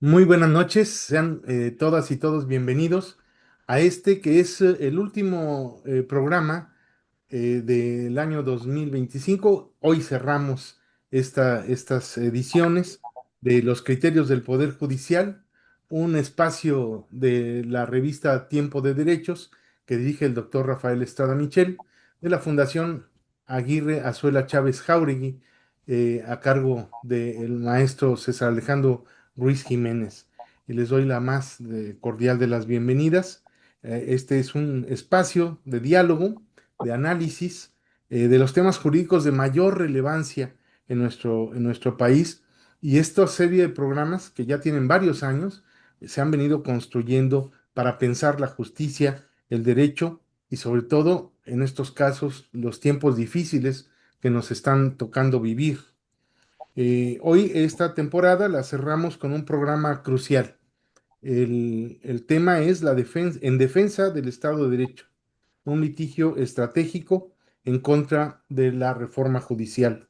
Muy buenas noches, sean todas y todos bienvenidos a este que es el último programa del año 2025. Hoy cerramos estas ediciones de los criterios del Poder Judicial, un espacio de la revista Tiempo de Derechos que dirige el doctor Rafael Estrada Michel, de la Fundación Aguirre Azuela Chávez Jauregui, a cargo del maestro César Alejandro Ruiz Jiménez. Y les doy la más cordial de las bienvenidas. Este es un espacio de diálogo, de análisis de los temas jurídicos de mayor relevancia en nuestro país. Y esta serie de programas que ya tienen varios años se han venido construyendo para pensar la justicia, el derecho y sobre todo en estos casos los tiempos difíciles que nos están tocando vivir. Hoy esta temporada la cerramos con un programa crucial. El tema es en defensa del Estado de Derecho, un litigio estratégico en contra de la reforma judicial.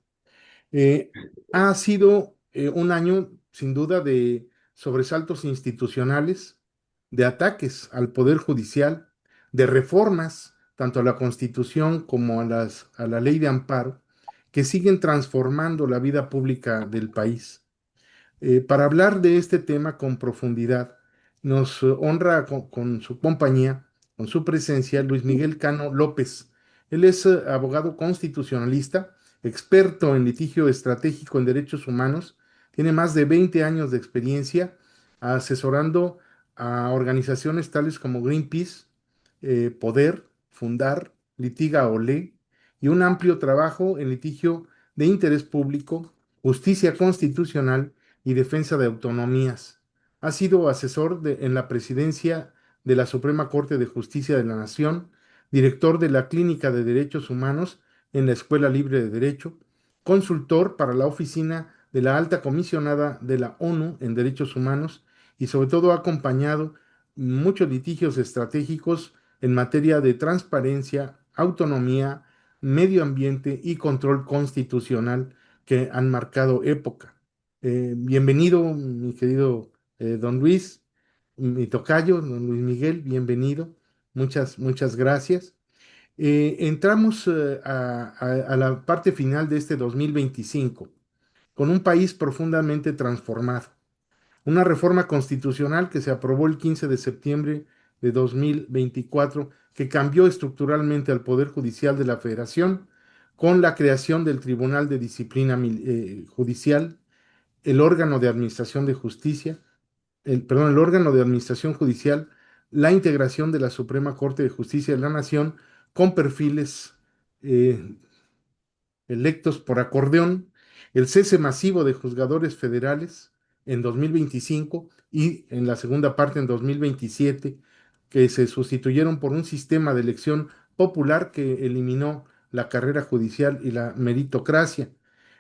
Eh, Ha sido un año, sin duda, de sobresaltos institucionales, de ataques al Poder Judicial, de reformas, tanto a la Constitución como a la Ley de Amparo, que siguen transformando la vida pública del país. Para hablar de este tema con profundidad, nos honra con su compañía, con su presencia, Luis Miguel Cano López. Él es abogado constitucionalista, experto en litigio estratégico en derechos humanos, tiene más de 20 años de experiencia asesorando a organizaciones tales como Greenpeace, Poder, Fundar, Litiga Olé, y un amplio trabajo en litigio de interés público, justicia constitucional y defensa de autonomías. Ha sido asesor en la presidencia de la Suprema Corte de Justicia de la Nación, director de la Clínica de Derechos Humanos en la Escuela Libre de Derecho, consultor para la Oficina de la Alta Comisionada de la ONU en Derechos Humanos y sobre todo ha acompañado muchos litigios estratégicos en materia de transparencia, autonomía, medio ambiente y control constitucional que han marcado época. Bienvenido, mi querido don Luis, mi tocayo, don Luis Miguel, bienvenido. Muchas gracias. Entramos a la parte final de este 2025 con un país profundamente transformado. Una reforma constitucional que se aprobó el 15 de septiembre de 2024 que cambió estructuralmente al Poder Judicial de la Federación con la creación del Tribunal de Disciplina Judicial, el órgano de administración de justicia, el órgano de administración judicial, la integración de la Suprema Corte de Justicia de la Nación con perfiles eh, electos por acordeón, el cese masivo de juzgadores federales en 2025 y en la segunda parte en 2027, que se sustituyeron por un sistema de elección popular que eliminó la carrera judicial y la meritocracia,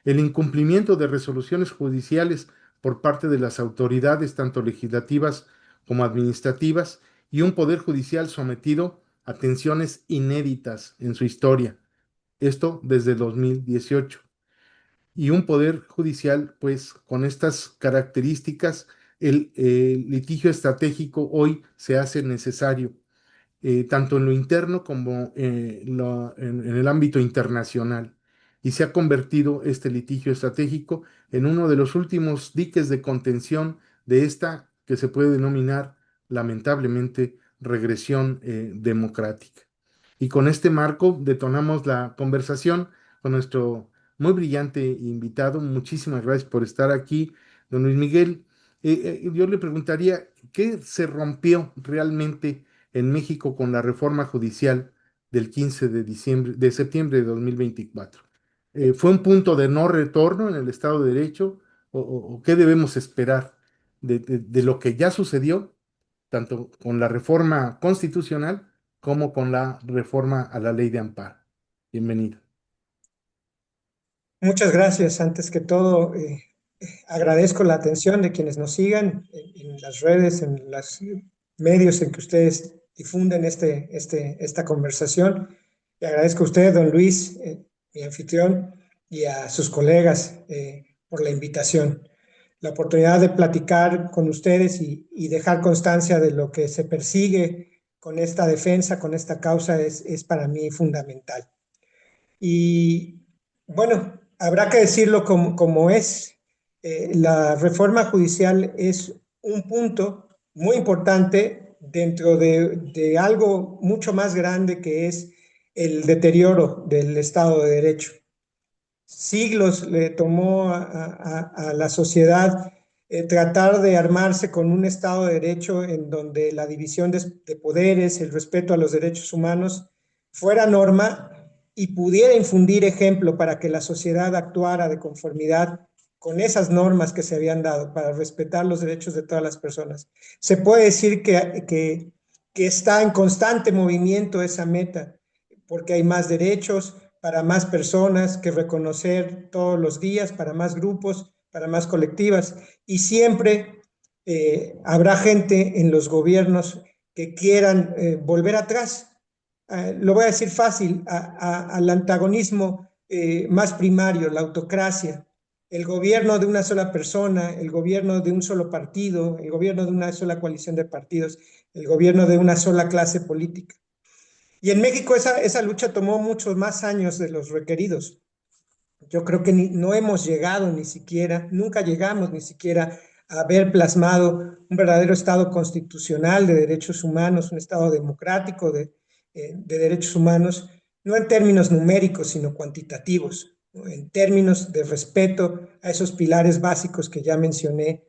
el incumplimiento de resoluciones judiciales por parte de las autoridades, tanto legislativas como administrativas, y un poder judicial sometido a tensiones inéditas en su historia, esto desde 2018. Y un poder judicial, pues, con estas características, el litigio estratégico hoy se hace necesario, tanto en lo interno como en el ámbito internacional. Y se ha convertido este litigio estratégico en uno de los últimos diques de contención de esta que se puede denominar, lamentablemente, regresión democrática. Y con este marco detonamos la conversación con nuestro muy brillante invitado. Muchísimas gracias por estar aquí, don Luis Miguel. Yo le preguntaría, ¿qué se rompió realmente en México con la reforma judicial del 15 de septiembre de 2024? ¿Fue un punto de no retorno en el Estado de Derecho o qué debemos esperar de lo que ya sucedió, tanto con la reforma constitucional como con la reforma a la ley de amparo? Bienvenido. Muchas gracias. Antes que todo, agradezco la atención de quienes nos sigan en las redes, en los medios en que ustedes difunden esta conversación. Le agradezco a usted, don Luis, mi anfitrión, y a sus colegas por la invitación. la oportunidad de platicar con ustedes y dejar constancia de lo que se persigue con esta defensa, con esta causa, es para mí fundamental. Y bueno, habrá que decirlo como es. La reforma judicial es un punto muy importante dentro de algo mucho más grande que es el deterioro del Estado de Derecho. Siglos le tomó a la sociedad tratar de armarse con un Estado de Derecho en donde la división de poderes, el respeto a los derechos humanos fuera norma y pudiera infundir ejemplo para que la sociedad actuara de conformidad con esas normas que se habían dado para respetar los derechos de todas las personas. Se puede decir que está en constante movimiento esa meta, porque hay más derechos para más personas que reconocer todos los días, para más grupos, para más colectivas. Y siempre habrá gente en los gobiernos que quieran volver atrás. Lo voy a decir fácil, al antagonismo más primario, la autocracia, el gobierno de una sola persona, el gobierno de un solo partido, el gobierno de una sola coalición de partidos, el gobierno de una sola clase política. Y en México esa lucha tomó muchos más años de los requeridos. Yo creo que no hemos llegado ni siquiera, nunca llegamos ni siquiera a haber plasmado un verdadero Estado constitucional de derechos humanos, un Estado democrático de derechos humanos, no en términos numéricos, sino cuantitativos, ¿no? En términos de respeto a esos pilares básicos que ya mencioné,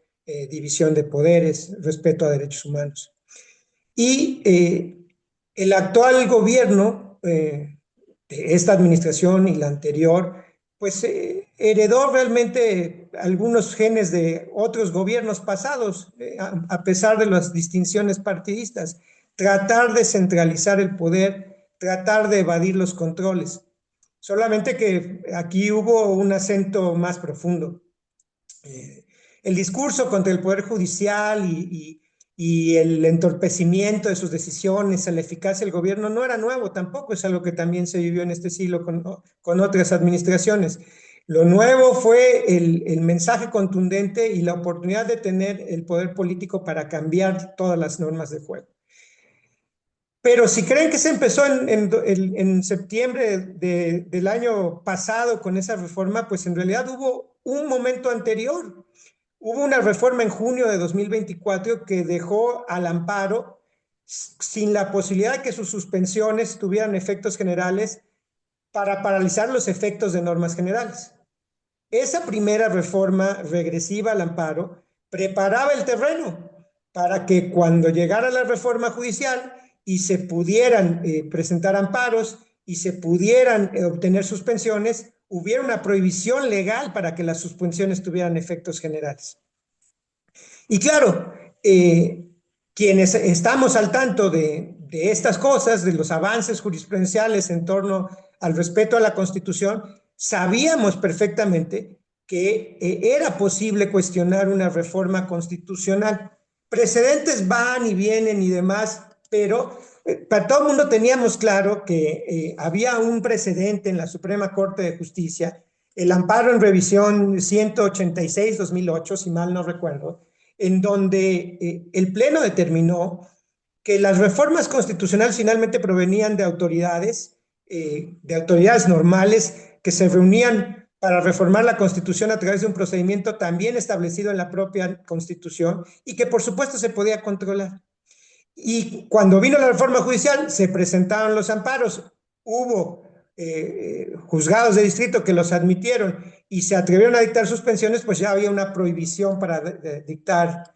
división de poderes, respeto a derechos humanos. Y el actual gobierno de esta administración y la anterior, pues heredó realmente algunos genes de otros gobiernos pasados, a pesar de las distinciones partidistas. Tratar de centralizar el poder, tratar de evadir los controles. Solamente que aquí hubo un acento más profundo. Eh, el discurso contra el Poder Judicial y el entorpecimiento de sus decisiones, la eficacia del gobierno no era nuevo tampoco, es algo que también se vivió en este siglo con otras administraciones. Lo nuevo fue el mensaje contundente y la oportunidad de tener el poder político para cambiar todas las normas de juego. Pero si creen que se empezó en septiembre del año pasado con esa reforma, pues en realidad hubo un momento anterior. Hubo una reforma en junio de 2024 que dejó al amparo sin la posibilidad de que sus suspensiones tuvieran efectos generales para paralizar los efectos de normas generales. Esa primera reforma regresiva al amparo preparaba el terreno para que cuando llegara la reforma judicial y se pudieran presentar amparos y se pudieran obtener suspensiones, hubiera una prohibición legal para que las suspensiones tuvieran efectos generales. Y claro, quienes estamos al tanto de estas cosas, de los avances jurisprudenciales en torno al respeto a la Constitución, sabíamos perfectamente que era posible cuestionar una reforma constitucional. Precedentes van y vienen y demás, pero para todo el mundo teníamos claro que había un precedente en la Suprema Corte de Justicia, el amparo en revisión 186-2008, si mal no recuerdo, en donde el Pleno determinó que las reformas constitucionales finalmente provenían de autoridades normales que se reunían para reformar la Constitución a través de un procedimiento también establecido en la propia Constitución y que por supuesto se podía controlar. Y cuando vino la reforma judicial, se presentaron los amparos, hubo juzgados de distrito que los admitieron y se atrevieron a dictar suspensiones, pues ya había una prohibición para dictar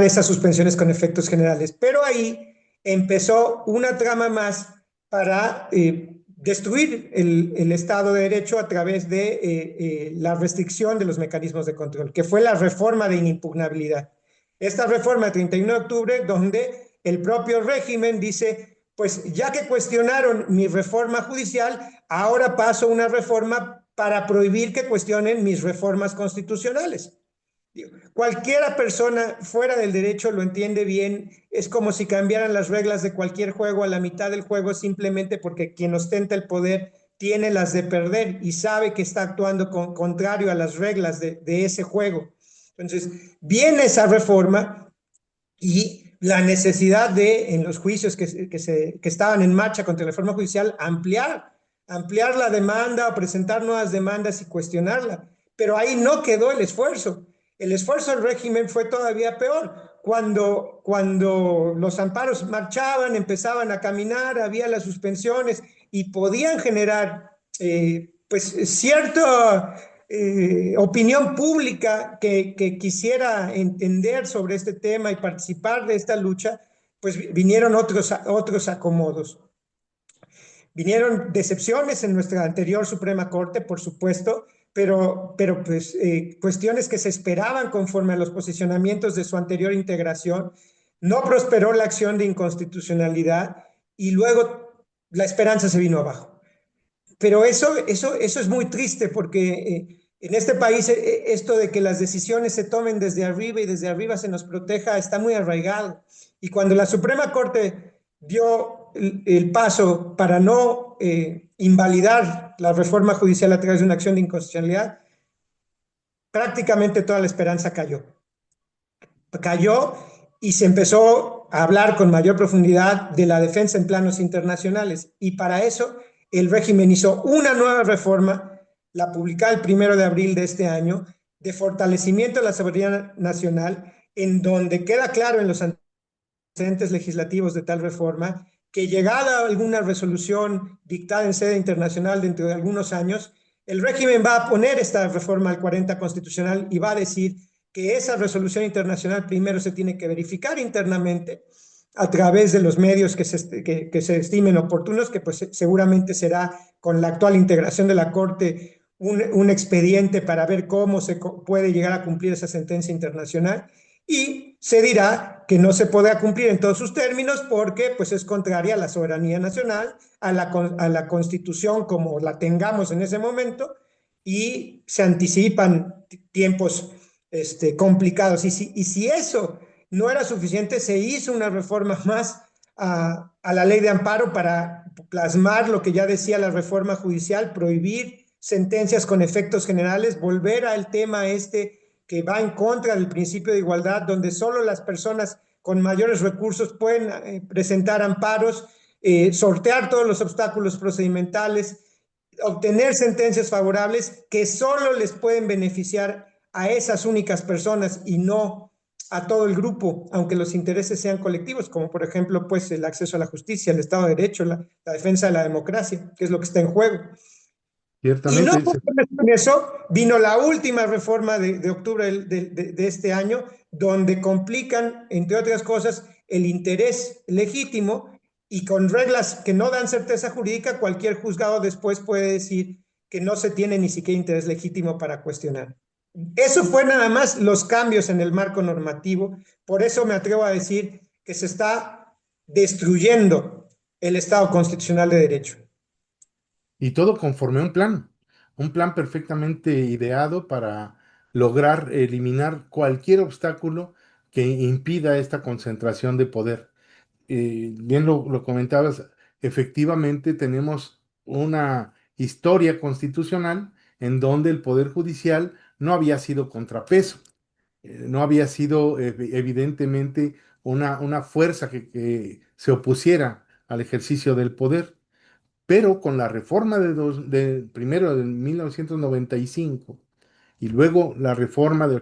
esas suspensiones con efectos generales. Pero ahí empezó una trama más para destruir el Estado de Derecho a través de la restricción de los mecanismos de control, que fue la reforma de inimpugnabilidad. Esta reforma del 31 de octubre, donde el propio régimen dice, pues ya que cuestionaron mi reforma judicial, ahora paso una reforma para prohibir que cuestionen mis reformas constitucionales. Cualquiera persona fuera del derecho lo entiende bien. Es como si cambiaran las reglas de cualquier juego a la mitad del juego simplemente porque quien ostenta el poder tiene las de perder y sabe que está actuando contrario a las reglas de ese juego. Entonces, viene esa reforma y la necesidad de, en los juicios que estaban en marcha contra la reforma judicial, ampliar la demanda o presentar nuevas demandas y cuestionarla. Pero ahí no quedó el esfuerzo. El esfuerzo del régimen fue todavía peor. Cuando los amparos marchaban, empezaban a caminar, había las suspensiones y podían generar pues cierta opinión pública que quisiera entender sobre este tema y participar de esta lucha, pues vinieron otros acomodos. Vinieron decepciones en nuestra anterior Suprema Corte, por supuesto, pero pues, cuestiones que se esperaban conforme a los posicionamientos de su anterior integración. No prosperó la acción de inconstitucionalidad y luego la esperanza se vino abajo. Pero eso es muy triste porque en este país esto de que las decisiones se tomen desde arriba y desde arriba se nos proteja está muy arraigado. Y cuando la Suprema Corte dio el paso para no invalidar la reforma judicial a través de una acción de inconstitucionalidad, prácticamente toda la esperanza cayó y se empezó a hablar con mayor profundidad de la defensa en planos internacionales. Y para eso el régimen hizo una nueva reforma, la publicada el 1 de abril de este año, de fortalecimiento de la soberanía nacional, en donde queda claro en los antecedentes legislativos de tal reforma que llegada a alguna resolución dictada en sede internacional dentro de algunos años, el régimen va a poner esta reforma al 40 constitucional y va a decir que esa resolución internacional primero se tiene que verificar internamente a través de los medios que se estimen oportunos, que pues seguramente será con la actual integración de la Corte un expediente para ver cómo se puede llegar a cumplir esa sentencia internacional y se dirá que no se podrá cumplir en todos sus términos porque pues, es contraria a la soberanía nacional, a la constitución como la tengamos en ese momento y se anticipan tiempos complicados. Y si eso no era suficiente, se hizo una reforma más a la ley de amparo para plasmar lo que ya decía la reforma judicial, prohibir sentencias con efectos generales, volver al tema que va en contra del principio de igualdad, donde solo las personas con mayores recursos pueden presentar amparos, sortear todos los obstáculos procedimentales, obtener sentencias favorables que solo les pueden beneficiar a esas únicas personas y no a todo el grupo, aunque los intereses sean colectivos, como por ejemplo pues el acceso a la justicia, el Estado de Derecho, la defensa de la democracia, que es lo que está en juego. Y no Ciertamente, con eso vino la última reforma de octubre de este año, donde complican, entre otras cosas, el interés legítimo y con reglas que no dan certeza jurídica, cualquier juzgado después puede decir que no se tiene ni siquiera interés legítimo para cuestionar. Eso fue nada más los cambios en el marco normativo. Por eso me atrevo a decir que se está destruyendo el Estado constitucional de derecho. y todo conforme a un plan perfectamente ideado para lograr eliminar cualquier obstáculo que impida esta concentración de poder. Bien lo comentabas, efectivamente tenemos una historia constitucional en donde el Poder Judicial no había sido contrapeso, no había sido evidentemente una fuerza que se opusiera al ejercicio del poder. Pero con la reforma primero de 1995 y luego la reforma de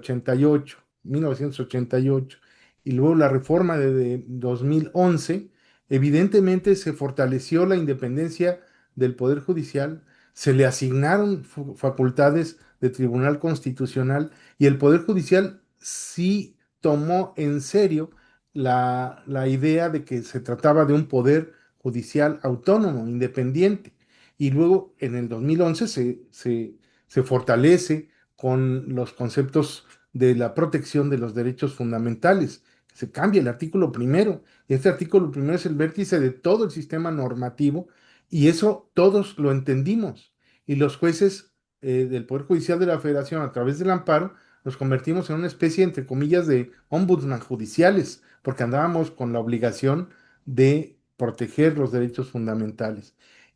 1988, y luego la reforma de 2011, evidentemente se fortaleció la independencia del Poder Judicial, se le asignaron facultades de Tribunal Constitucional y el Poder Judicial sí tomó en serio la idea de que se trataba de un poder judicial autónomo, independiente. Y luego en el 2011 se fortalece con los conceptos de la protección de los derechos fundamentales. Se cambia el artículo primero. Y este artículo primero es el vértice de todo el sistema normativo y eso todos lo entendimos. Y los jueces del Poder Judicial de la Federación, a través del amparo, nos convertimos en una especie, entre comillas, de ombudsman judiciales, porque andábamos con la obligación de proteger los derechos fundamentales.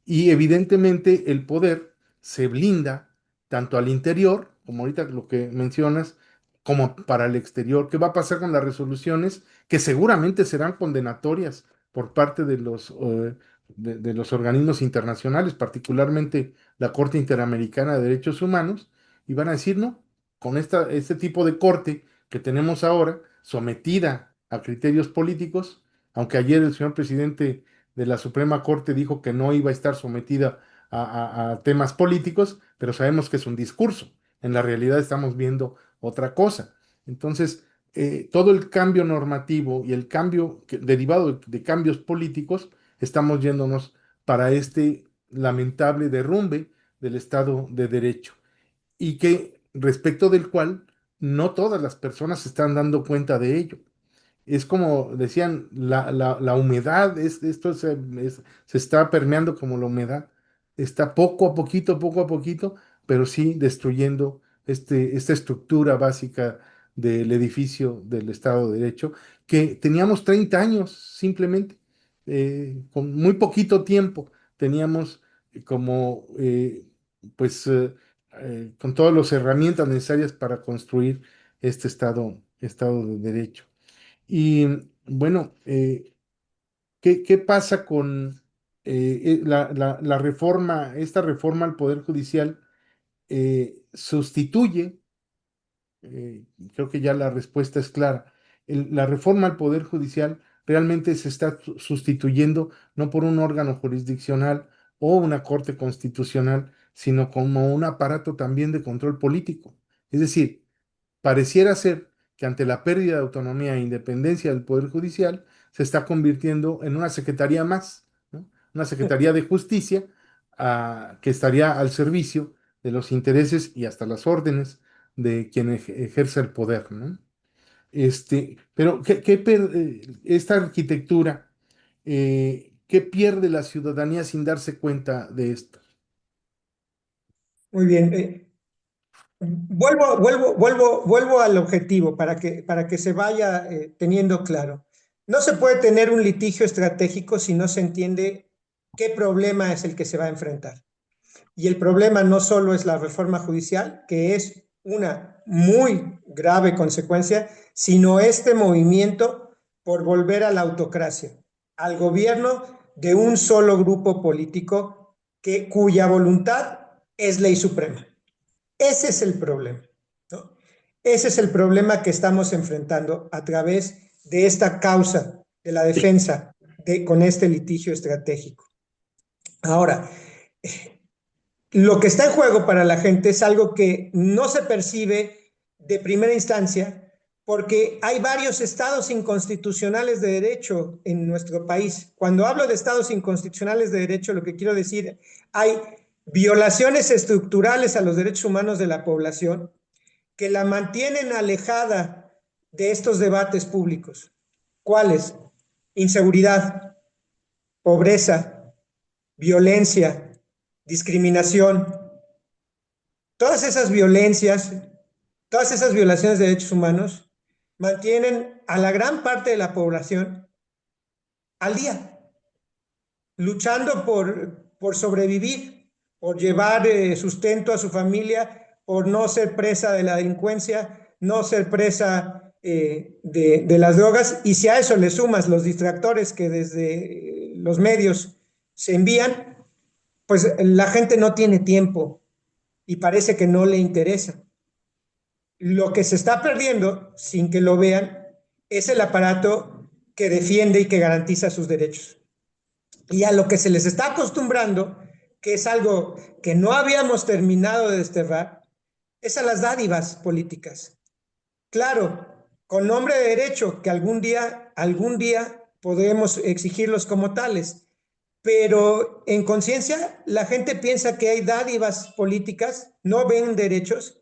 Y evidentemente el poder se blinda tanto al interior, como ahorita lo que mencionas, como para el exterior. ¿Qué va a pasar con las resoluciones que seguramente serán condenatorias por parte de los organismos internacionales, particularmente la Corte Interamericana de Derechos Humanos? Y van a decir, no, con este tipo de corte que tenemos ahora, sometida a criterios políticos, aunque ayer el señor presidente de la Suprema Corte dijo que no iba a estar sometida a temas políticos, pero sabemos que es un discurso. En la realidad estamos viendo otra cosa. Entonces, todo el cambio normativo y el cambio derivado de cambios políticos, estamos yéndonos para este lamentable derrumbe del Estado de Derecho y que respecto del cual no todas las personas se están dando cuenta de ello. Es como decían, la humedad, esto se está permeando como la humedad, está poco a poquito, pero sí destruyendo esta estructura básica del edificio del Estado de Derecho, que teníamos 30 años simplemente, con muy poquito tiempo, teníamos como, con todas las herramientas necesarias para construir este Estado de Derecho. Y bueno, ¿qué pasa con la reforma? Esta reforma al Poder Judicial sustituye, creo que ya la respuesta es clara, la reforma al Poder Judicial realmente se está sustituyendo no por un órgano jurisdiccional o una corte constitucional, sino como un aparato también de control político. Es decir, pareciera ser que ante la pérdida de autonomía e independencia del Poder Judicial, se está convirtiendo en una secretaría más, ¿no? Una secretaría de justicia, que estaría al servicio de los intereses y hasta las órdenes de quien ejerce el poder, ¿no? Pero esta arquitectura, ¿qué pierde la ciudadanía sin darse cuenta de esto? Muy bien. Vuelvo al objetivo para que se vaya teniendo claro. No se puede tener un litigio estratégico si no se entiende qué problema es el que se va a enfrentar. Y el problema no solo es la reforma judicial, que es una muy grave consecuencia, sino este movimiento por volver a la autocracia, al gobierno de un solo grupo político cuya voluntad es ley suprema. Ese es el problema, ¿no? Ese es el problema que estamos enfrentando a través de esta causa de la defensa con este litigio estratégico. Ahora, lo que está en juego para la gente es algo que no se percibe de primera instancia porque hay varios estados inconstitucionales de derecho en nuestro país. Cuando hablo de estados inconstitucionales de derecho, lo que quiero decir, hay violaciones estructurales a los derechos humanos de la población que la mantienen alejada de estos debates públicos. ¿Cuáles? Inseguridad, pobreza, violencia, discriminación. Todas esas violencias, todas esas violaciones de derechos humanos mantienen a la gran parte de la población al día, luchando por sobrevivir, por llevar sustento a su familia, por no ser presa de la delincuencia, no ser presa de las drogas. Y si a eso le sumas los distractores que desde los medios se envían, pues la gente no tiene tiempo y parece que no le interesa. Lo que se está perdiendo, sin que lo vean, es el aparato que defiende y que garantiza sus derechos. Y a lo que se les está acostumbrando, que es algo que no habíamos terminado de desterrar, es a las dádivas políticas. Claro, con nombre de derecho, que algún día podremos exigirlos como tales, pero en conciencia la gente piensa que hay dádivas políticas, no ven derechos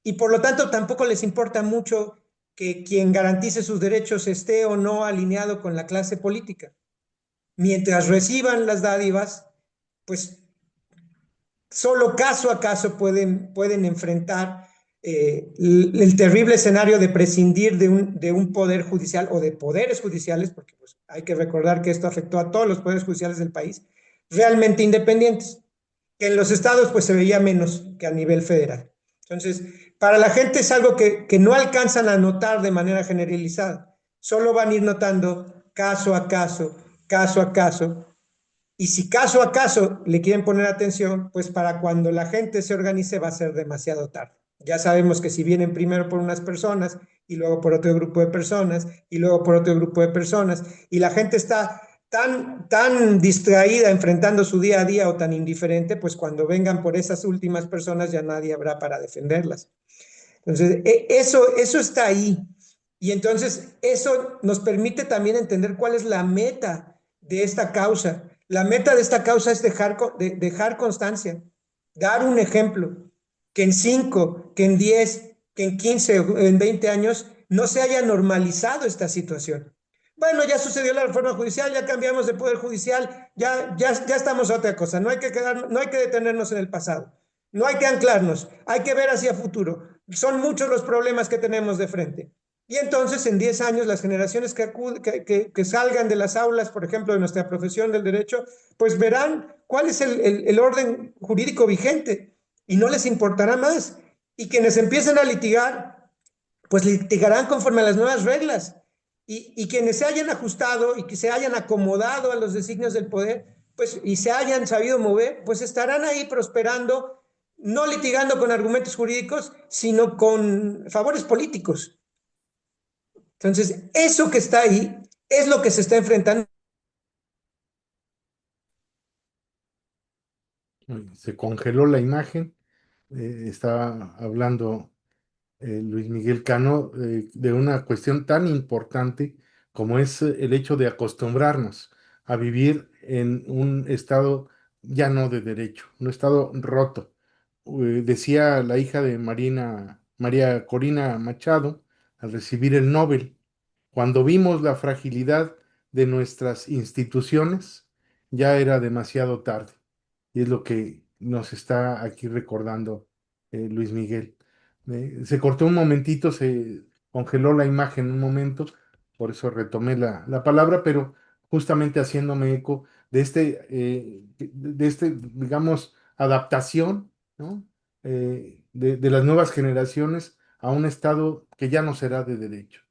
y por lo tanto tampoco les importa mucho que quien garantice sus derechos esté o no alineado con la clase política. Mientras reciban las dádivas, pues solo caso a caso pueden enfrentar el terrible escenario de prescindir de un poder judicial o de poderes judiciales, porque pues, hay que recordar que esto afectó a todos los poderes judiciales del país, realmente independientes, que en los estados pues se veía menos que a nivel federal. Entonces, para la gente es algo que no alcanzan a notar de manera generalizada, solo van a ir notando caso a caso, caso a caso, y si caso a caso le quieren poner atención, pues para cuando la gente se organice va a ser demasiado tarde. Ya sabemos que si vienen primero por unas personas y luego por otro grupo de personas y luego por otro grupo de personas y la gente está tan distraída enfrentando su día a día o tan indiferente, pues cuando vengan por esas últimas personas ya nadie habrá para defenderlas. Entonces, eso está ahí. Y entonces eso nos permite también entender cuál es la meta de esta causa. La meta de esta causa es dejar constancia, dar un ejemplo, que en 5, que en 10, que en 15 o en 20 años no se haya normalizado esta situación. Bueno, ya sucedió la reforma judicial, ya cambiamos de poder judicial, ya estamos a otra cosa. No hay que detenernos en el pasado, no hay que anclarnos, hay que ver hacia futuro. Son muchos los problemas que tenemos de frente. Y entonces en 10 años las generaciones que salgan de las aulas, por ejemplo, de nuestra profesión del derecho, pues verán cuál es el orden jurídico vigente y no les importará más. Y quienes empiecen a litigar, pues litigarán conforme a las nuevas reglas. Y quienes se hayan ajustado y que se hayan acomodado a los designios del poder, pues y se hayan sabido mover, pues estarán ahí prosperando, no litigando con argumentos jurídicos, sino con favores políticos. Entonces, eso que está ahí es lo que se está enfrentando. Se congeló la imagen. Estaba hablando Luis Miguel Cano de una cuestión tan importante como es el hecho de acostumbrarnos a vivir en un estado ya no de derecho, un estado roto. Decía la hija de María Corina Machado al recibir el Nobel, cuando vimos la fragilidad de nuestras instituciones, ya era demasiado tarde. Y es lo que nos está aquí recordando Luis Miguel. Se cortó un momentito, se congeló la imagen un momento, por eso retomé la palabra, pero justamente haciéndome eco digamos, adaptación, ¿no? De las nuevas generaciones a un Estado que ya no será de derecho.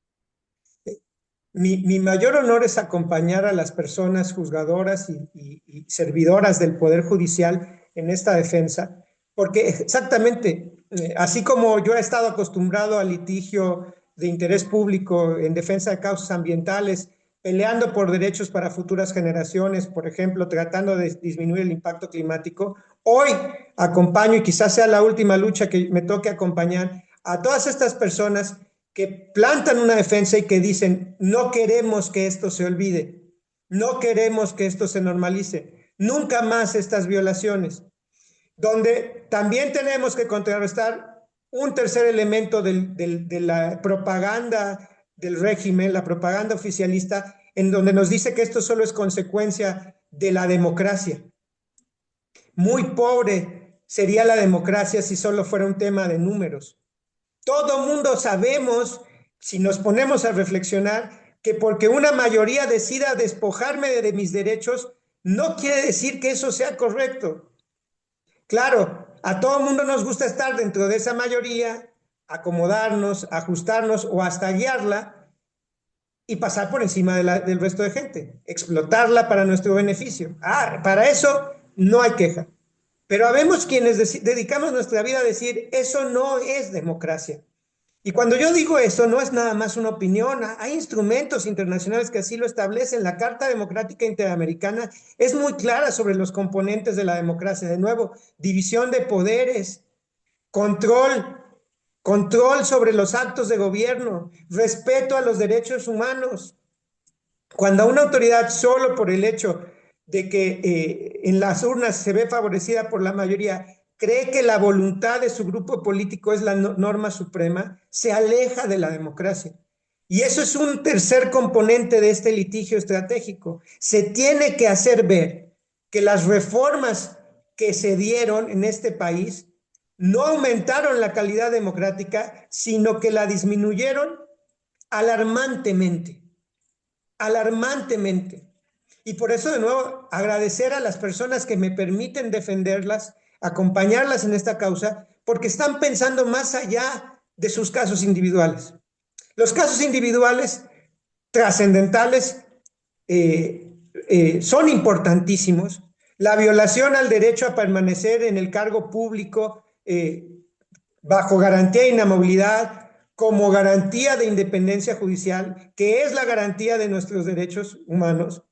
Mi mayor honor es acompañar a las personas juzgadoras y servidoras del Poder Judicial en esta defensa, porque exactamente, así como yo he estado acostumbrado al litigio de interés público en defensa de causas ambientales, peleando por derechos para futuras generaciones, por ejemplo, tratando de disminuir el impacto climático, hoy acompaño, y quizás sea la última lucha que me toque acompañar, a todas estas personas que plantan una defensa y que dicen, no queremos que esto se olvide, no queremos que esto se normalice, nunca más estas violaciones, donde también tenemos que contrarrestar un tercer elemento de la propaganda del régimen, la propaganda oficialista, en donde nos dice que esto solo es consecuencia de la democracia. Muy pobre sería la democracia si solo fuera un tema de números. Todo mundo sabemos, si nos ponemos a reflexionar, que porque una mayoría decida despojarme de mis derechos, no quiere decir que eso sea correcto. Claro, a todo mundo nos gusta estar dentro de esa mayoría, acomodarnos, ajustarnos o hasta guiarla y pasar por encima del resto de gente, explotarla para nuestro beneficio. Para eso no hay queja. Pero habemos quienes dedicamos nuestra vida a decir, eso no es democracia. Y cuando yo digo eso, no es nada más una opinión, hay instrumentos internacionales que así lo establecen. La Carta Democrática Interamericana es muy clara sobre los componentes de la democracia. De nuevo, división de poderes, control, control sobre los actos de gobierno, respeto a los derechos humanos. Cuando una autoridad, solo por el hecho de que en las urnas se ve favorecida por la mayoría, cree que la voluntad de su grupo político es la norma suprema, se aleja de la democracia. Y eso es un tercer componente de este litigio estratégico. Se tiene que hacer ver que las reformas que se dieron en este país no aumentaron la calidad democrática, sino que la disminuyeron alarmantemente, alarmantemente. Y por eso, de nuevo, agradecer a las personas que me permiten defenderlas, acompañarlas en esta causa, porque están pensando más allá de sus casos individuales. Los casos individuales trascendentales son importantísimos. La violación al derecho a permanecer en el cargo público bajo garantía de inamovilidad, como garantía de independencia judicial, que es la garantía de nuestros derechos humanos,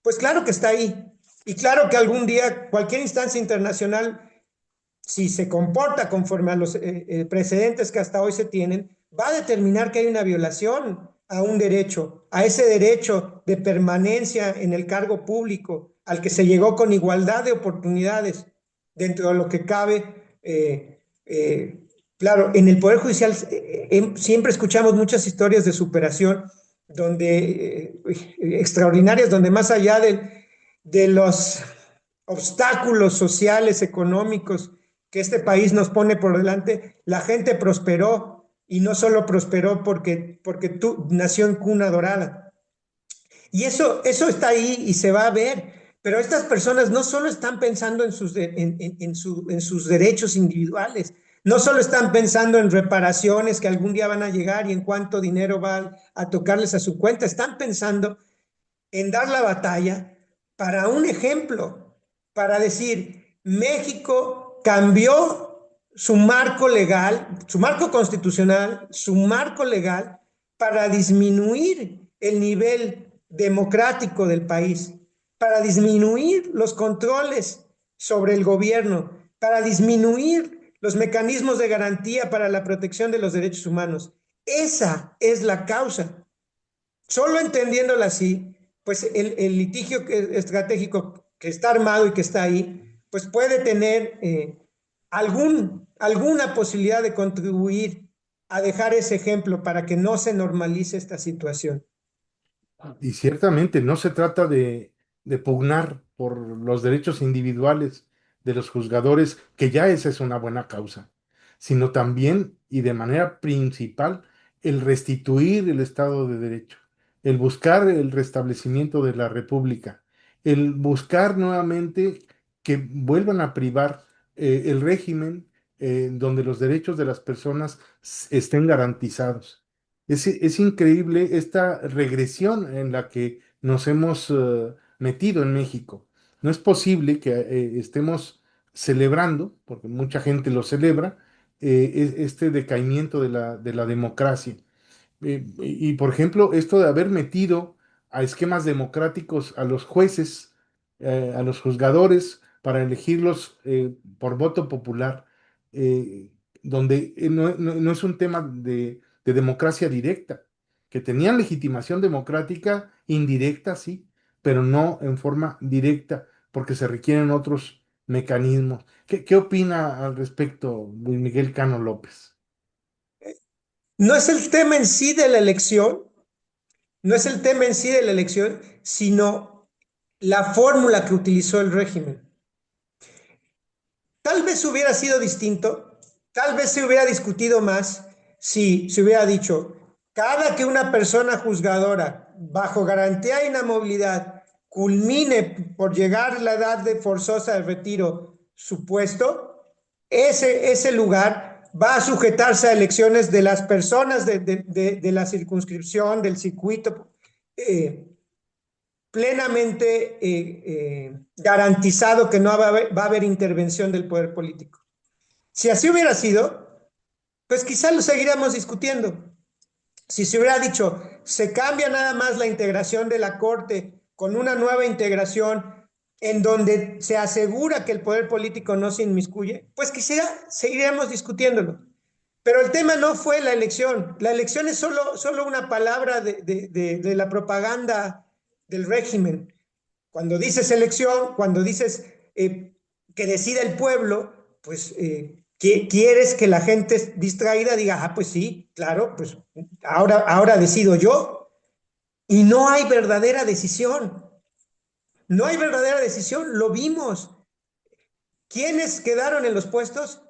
pues claro que está ahí. Y claro que algún día cualquier instancia internacional, si se comporta conforme a los precedentes que hasta hoy se tienen, va a determinar que hay una violación a un derecho, a ese derecho de permanencia en el cargo público, al que se llegó con igualdad de oportunidades dentro de lo que cabe. Claro, en el Poder Judicial siempre escuchamos muchas historias de superación extraordinarias, donde más allá de los obstáculos sociales, económicos que este país nos pone por delante, la gente prosperó y no solo prosperó porque tú nació en cuna dorada. Y eso está ahí y se va a ver, pero estas personas no solo están pensando en sus derechos individuales, no solo están pensando en reparaciones que algún día van a llegar y en cuánto dinero va a tocarles a su cuenta, están pensando en dar la batalla para un ejemplo, para decir, México cambió su marco legal, su marco constitucional, su marco legal, para disminuir el nivel democrático del país, para disminuir los controles sobre el gobierno, para disminuir los mecanismos de garantía para la protección de los derechos humanos. Esa es la causa. Solo entendiéndola así, pues el litigio estratégico que está armado y que está ahí, pues puede tener alguna posibilidad de contribuir a dejar ese ejemplo para que no se normalice esta situación. Y ciertamente no se trata de pugnar por los derechos individuales de los juzgadores, que ya esa es una buena causa, sino también y de manera principal el restituir el Estado de Derecho, el buscar el restablecimiento de la República, el buscar nuevamente que vuelvan a privar el régimen donde los derechos de las personas estén garantizados. Es increíble esta regresión en la que nos hemos metido en México. No es posible que estemos celebrando, porque mucha gente lo celebra, este decaimiento de la democracia. Por ejemplo, esto de haber metido a esquemas democráticos a los jueces, a los juzgadores, para elegirlos por voto popular, eh, donde no es un tema de democracia directa, que tenían legitimación democrática indirecta, sí, pero no en forma directa, porque se requieren otros mecanismos. ¿Qué opina al respecto Luis Miguel Cano López? No es el tema en sí de la elección, no es el tema en sí de la elección, sino la fórmula que utilizó el régimen. Tal vez hubiera sido distinto, tal vez se hubiera discutido más si se hubiera dicho, cada que una persona juzgadora bajo garantía de inamovilidad culmine por llegar a la edad de forzosa de retiro su puesto, ese lugar va a sujetarse a elecciones de las personas de la circunscripción, del circuito, eh, plenamente garantizado que no va a haber intervención del poder político. Si así hubiera sido, pues quizá lo seguiríamos discutiendo. Si se hubiera dicho, se cambia nada más la integración de la Corte con una nueva integración en donde se asegura que el poder político no se inmiscuye, pues quizá seguiríamos discutiéndolo. Pero el tema no fue la elección. La elección es solo una palabra de la propaganda del régimen. Cuando dices elección, cuando dices que decida el pueblo, pues quieres que la gente distraída diga, ah, pues sí, claro, pues ahora decido yo. Y no hay verdadera decisión. No hay verdadera decisión, lo vimos. ¿Quiénes quedaron en los puestos?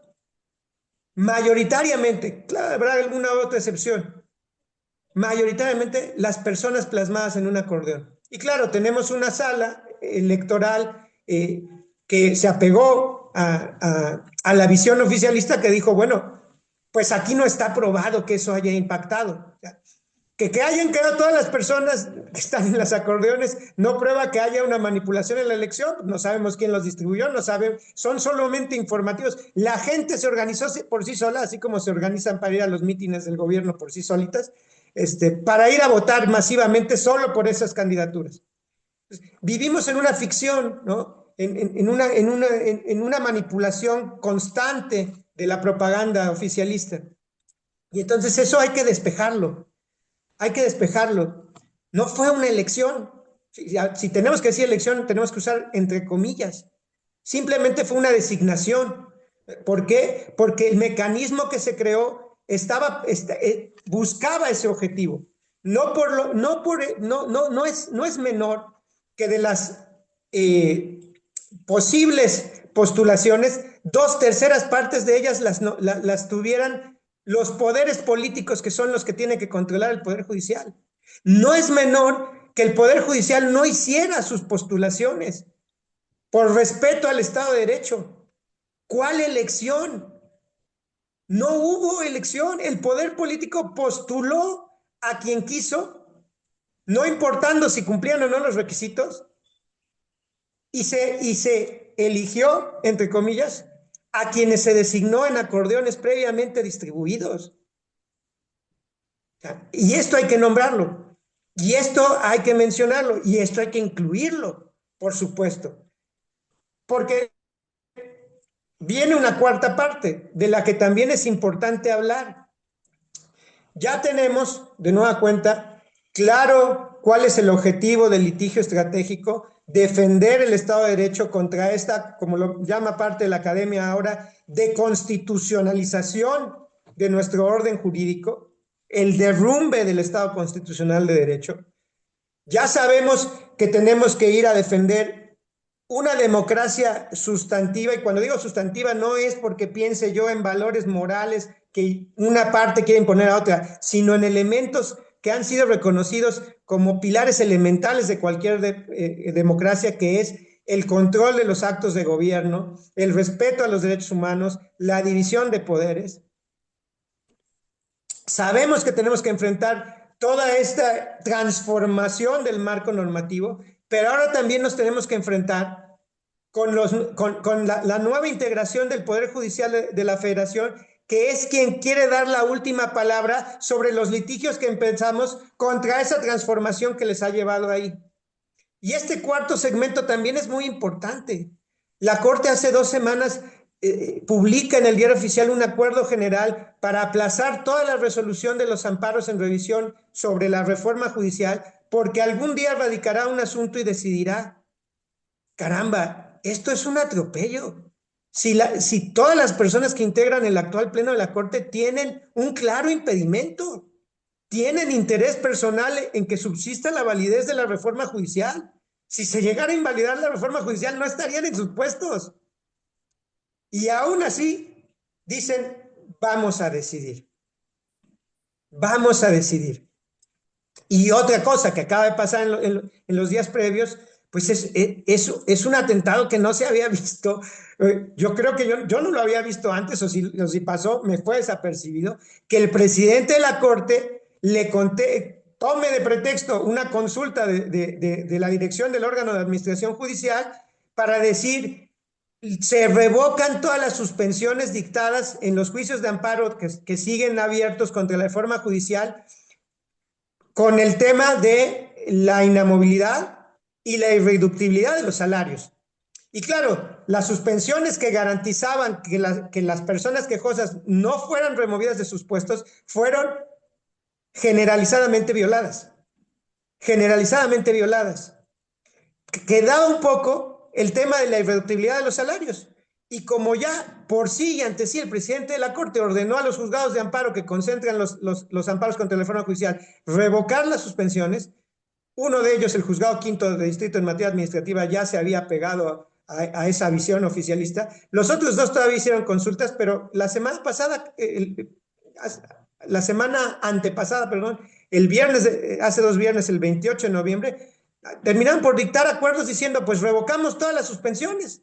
Mayoritariamente, claro, habrá alguna otra excepción, mayoritariamente las personas plasmadas en un acordeón. Y claro, tenemos una sala electoral que se apegó a la visión oficialista que dijo, bueno, pues aquí no está probado que eso haya impactado. O sea, que hayan quedado todas las personas que están en los acordeones no prueba que haya una manipulación en la elección, no sabemos quién los distribuyó, no sabemos, son solamente informativos. La gente se organizó por sí sola, así como se organizan para ir a los mítines del gobierno por sí solitas, para ir a votar masivamente solo por esas candidaturas. Vivimos en una ficción, ¿no? En una manipulación constante de la propaganda oficialista. Y entonces eso hay que despejarlo, hay que despejarlo. No fue una elección. Si tenemos que decir elección, tenemos que usar entre comillas. Simplemente fue una designación. ¿Por qué? Porque el mecanismo que se creó buscaba ese objetivo. No es menor que de las posibles postulaciones, 2/3 de ellas las tuvieran los poderes políticos que son los que tienen que controlar el Poder Judicial. No es menor que el Poder Judicial no hiciera sus postulaciones por respeto al Estado de Derecho. ¿Cuál elección? No hubo elección. El poder político postuló a quien quiso, no importando si cumplían o no los requisitos, y se eligió, entre comillas, a quienes se designó en acordeones previamente distribuidos. Y esto hay que nombrarlo, y esto hay que mencionarlo, y esto hay que incluirlo, por supuesto, porque viene una cuarta parte de la que también es importante hablar. Ya tenemos, de nueva cuenta, claro cuál es el objetivo del litigio estratégico: defender el Estado de Derecho contra esta, como lo llama parte de la academia ahora, de constitucionalización de nuestro orden jurídico, el derrumbe del Estado constitucional de Derecho. Ya sabemos que tenemos que ir a defender una democracia sustantiva, y cuando digo sustantiva no es porque piense yo en valores morales que una parte quiere imponer a otra, sino en elementos que han sido reconocidos como pilares elementales de cualquier democracia, que es el control de los actos de gobierno, el respeto a los derechos humanos, la división de poderes. Sabemos que tenemos que enfrentar toda esta transformación del marco normativo, pero ahora también nos tenemos que enfrentar con la nueva integración del Poder Judicial de la Federación, que es quien quiere dar la última palabra sobre los litigios que empezamos contra esa transformación que les ha llevado ahí. Y este cuarto segmento también es muy importante. La Corte hace 2 semanas publica en el Diario Oficial un acuerdo general para aplazar toda la resolución de los amparos en revisión sobre la reforma judicial, porque algún día radicará un asunto y decidirá. Caramba, esto es un atropello. Si todas las personas que integran el actual Pleno de la Corte tienen un claro impedimento, tienen interés personal en que subsista la validez de la reforma judicial. Si se llegara a invalidar la reforma judicial, no estarían en sus puestos. Y aún así, dicen, vamos a decidir. Vamos a decidir. Y otra cosa que acaba de pasar en los días previos, pues es un atentado que no se había visto. Yo creo que yo no lo había visto antes, o si pasó, me fue desapercibido, que el presidente de la Corte tome de pretexto una consulta de la dirección del órgano de administración judicial para decir: se revocan todas las suspensiones dictadas en los juicios de amparo que siguen abiertos contra la reforma judicial, con el tema de la inamovilidad y la irreductibilidad de los salarios. Y claro, las suspensiones que garantizaban que las personas quejosas no fueran removidas de sus puestos fueron generalizadamente violadas. Generalizadamente violadas. Quedaba un poco el tema de la irreductibilidad de los salarios. Y como ya por sí y ante sí el presidente de la Corte ordenó a los juzgados de amparo que concentran los amparos contra la reforma judicial revocar las suspensiones, uno de ellos, el juzgado quinto de distrito en materia administrativa, ya se había pegado a esa visión oficialista. Los otros dos todavía hicieron consultas, pero la semana pasada, la semana antepasada, perdón, el viernes, hace 2 viernes, el 28 de noviembre, terminaron por dictar acuerdos diciendo, pues revocamos todas las suspensiones.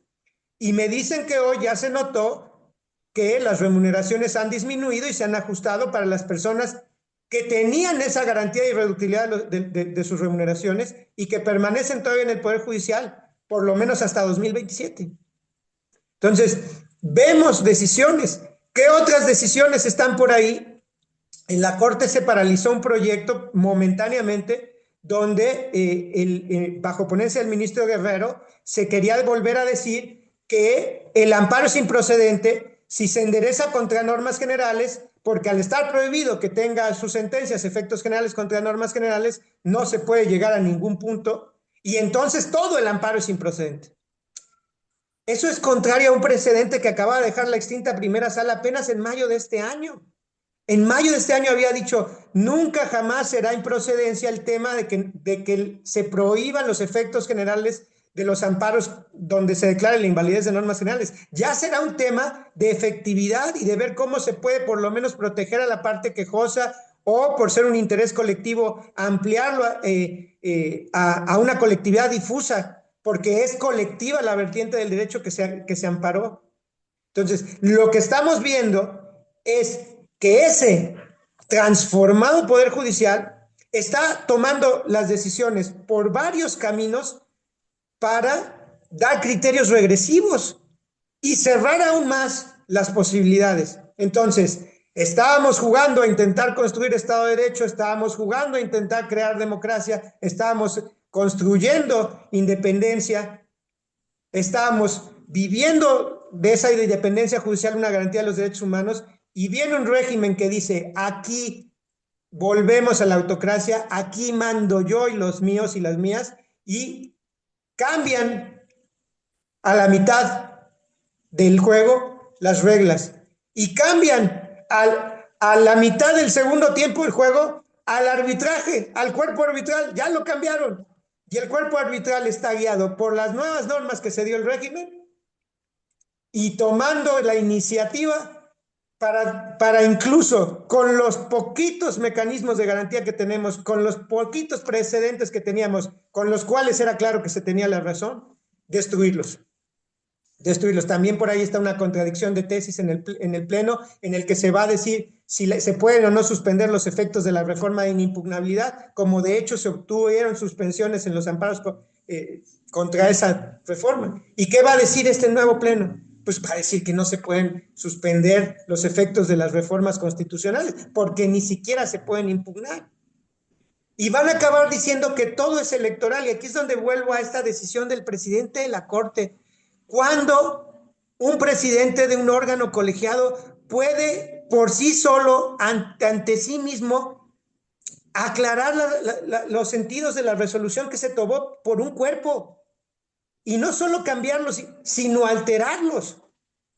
Y me dicen que hoy ya se notó que las remuneraciones han disminuido y se han ajustado para las personas que tenían esa garantía de irreductibilidad de sus remuneraciones y que permanecen todavía en el Poder Judicial, por lo menos hasta 2027. Entonces, vemos decisiones. ¿Qué otras decisiones están por ahí? En la Corte se paralizó un proyecto momentáneamente donde bajo ponencia del ministro Guerrero se quería volver a decir que el amparo es improcedente si se endereza contra normas generales, porque al estar prohibido que tenga sus sentencias efectos generales contra normas generales, no se puede llegar a ningún punto y entonces todo el amparo es improcedente. Eso es contrario a un precedente que acaba de dejar la extinta primera sala apenas en mayo de este año. En mayo de este año había dicho, nunca jamás será improcedencia el tema de que se prohíban los efectos generales de los amparos donde se declare la invalidez de normas generales. Ya será un tema de efectividad y de ver cómo se puede por lo menos proteger a la parte quejosa o por ser un interés colectivo ampliarlo a una colectividad difusa, porque es colectiva la vertiente del derecho que se amparó. Entonces, lo que estamos viendo es que ese transformado Poder Judicial está tomando las decisiones por varios caminos para dar criterios regresivos y cerrar aún más las posibilidades. Entonces, estábamos jugando a intentar construir Estado de Derecho, estábamos jugando a intentar crear democracia, estábamos construyendo independencia, estábamos viviendo de esa independencia judicial una garantía de los derechos humanos y viene un régimen que dice, aquí volvemos a la autocracia, aquí mando yo y los míos y las mías, y cambian a la mitad del juego las reglas y cambian a la mitad del segundo tiempo del juego al arbitraje, al cuerpo arbitral, ya lo cambiaron. Y el cuerpo arbitral está guiado por las nuevas normas que se dio el régimen y tomando la iniciativa para incluso con los poquitos mecanismos de garantía que tenemos, con los poquitos precedentes que teníamos, con los cuales era claro que se tenía la razón, destruirlos. Destruirlos. También por ahí está una contradicción de tesis en el Pleno, en el que se va a decir si se pueden o no suspender los efectos de la reforma de inimpugnabilidad, como de hecho se obtuvieron suspensiones en los amparos contra esa reforma. ¿Y qué va a decir este nuevo Pleno? Pues va a decir que no se pueden suspender los efectos de las reformas constitucionales, porque ni siquiera se pueden impugnar. Y van a acabar diciendo que todo es electoral, y aquí es donde vuelvo a esta decisión del presidente de la Corte. Cuando un presidente de un órgano colegiado puede por sí solo, ante sí mismo, aclarar los sentidos de la resolución que se tomó por un cuerpo. Y no solo cambiarlos, sino alterarlos.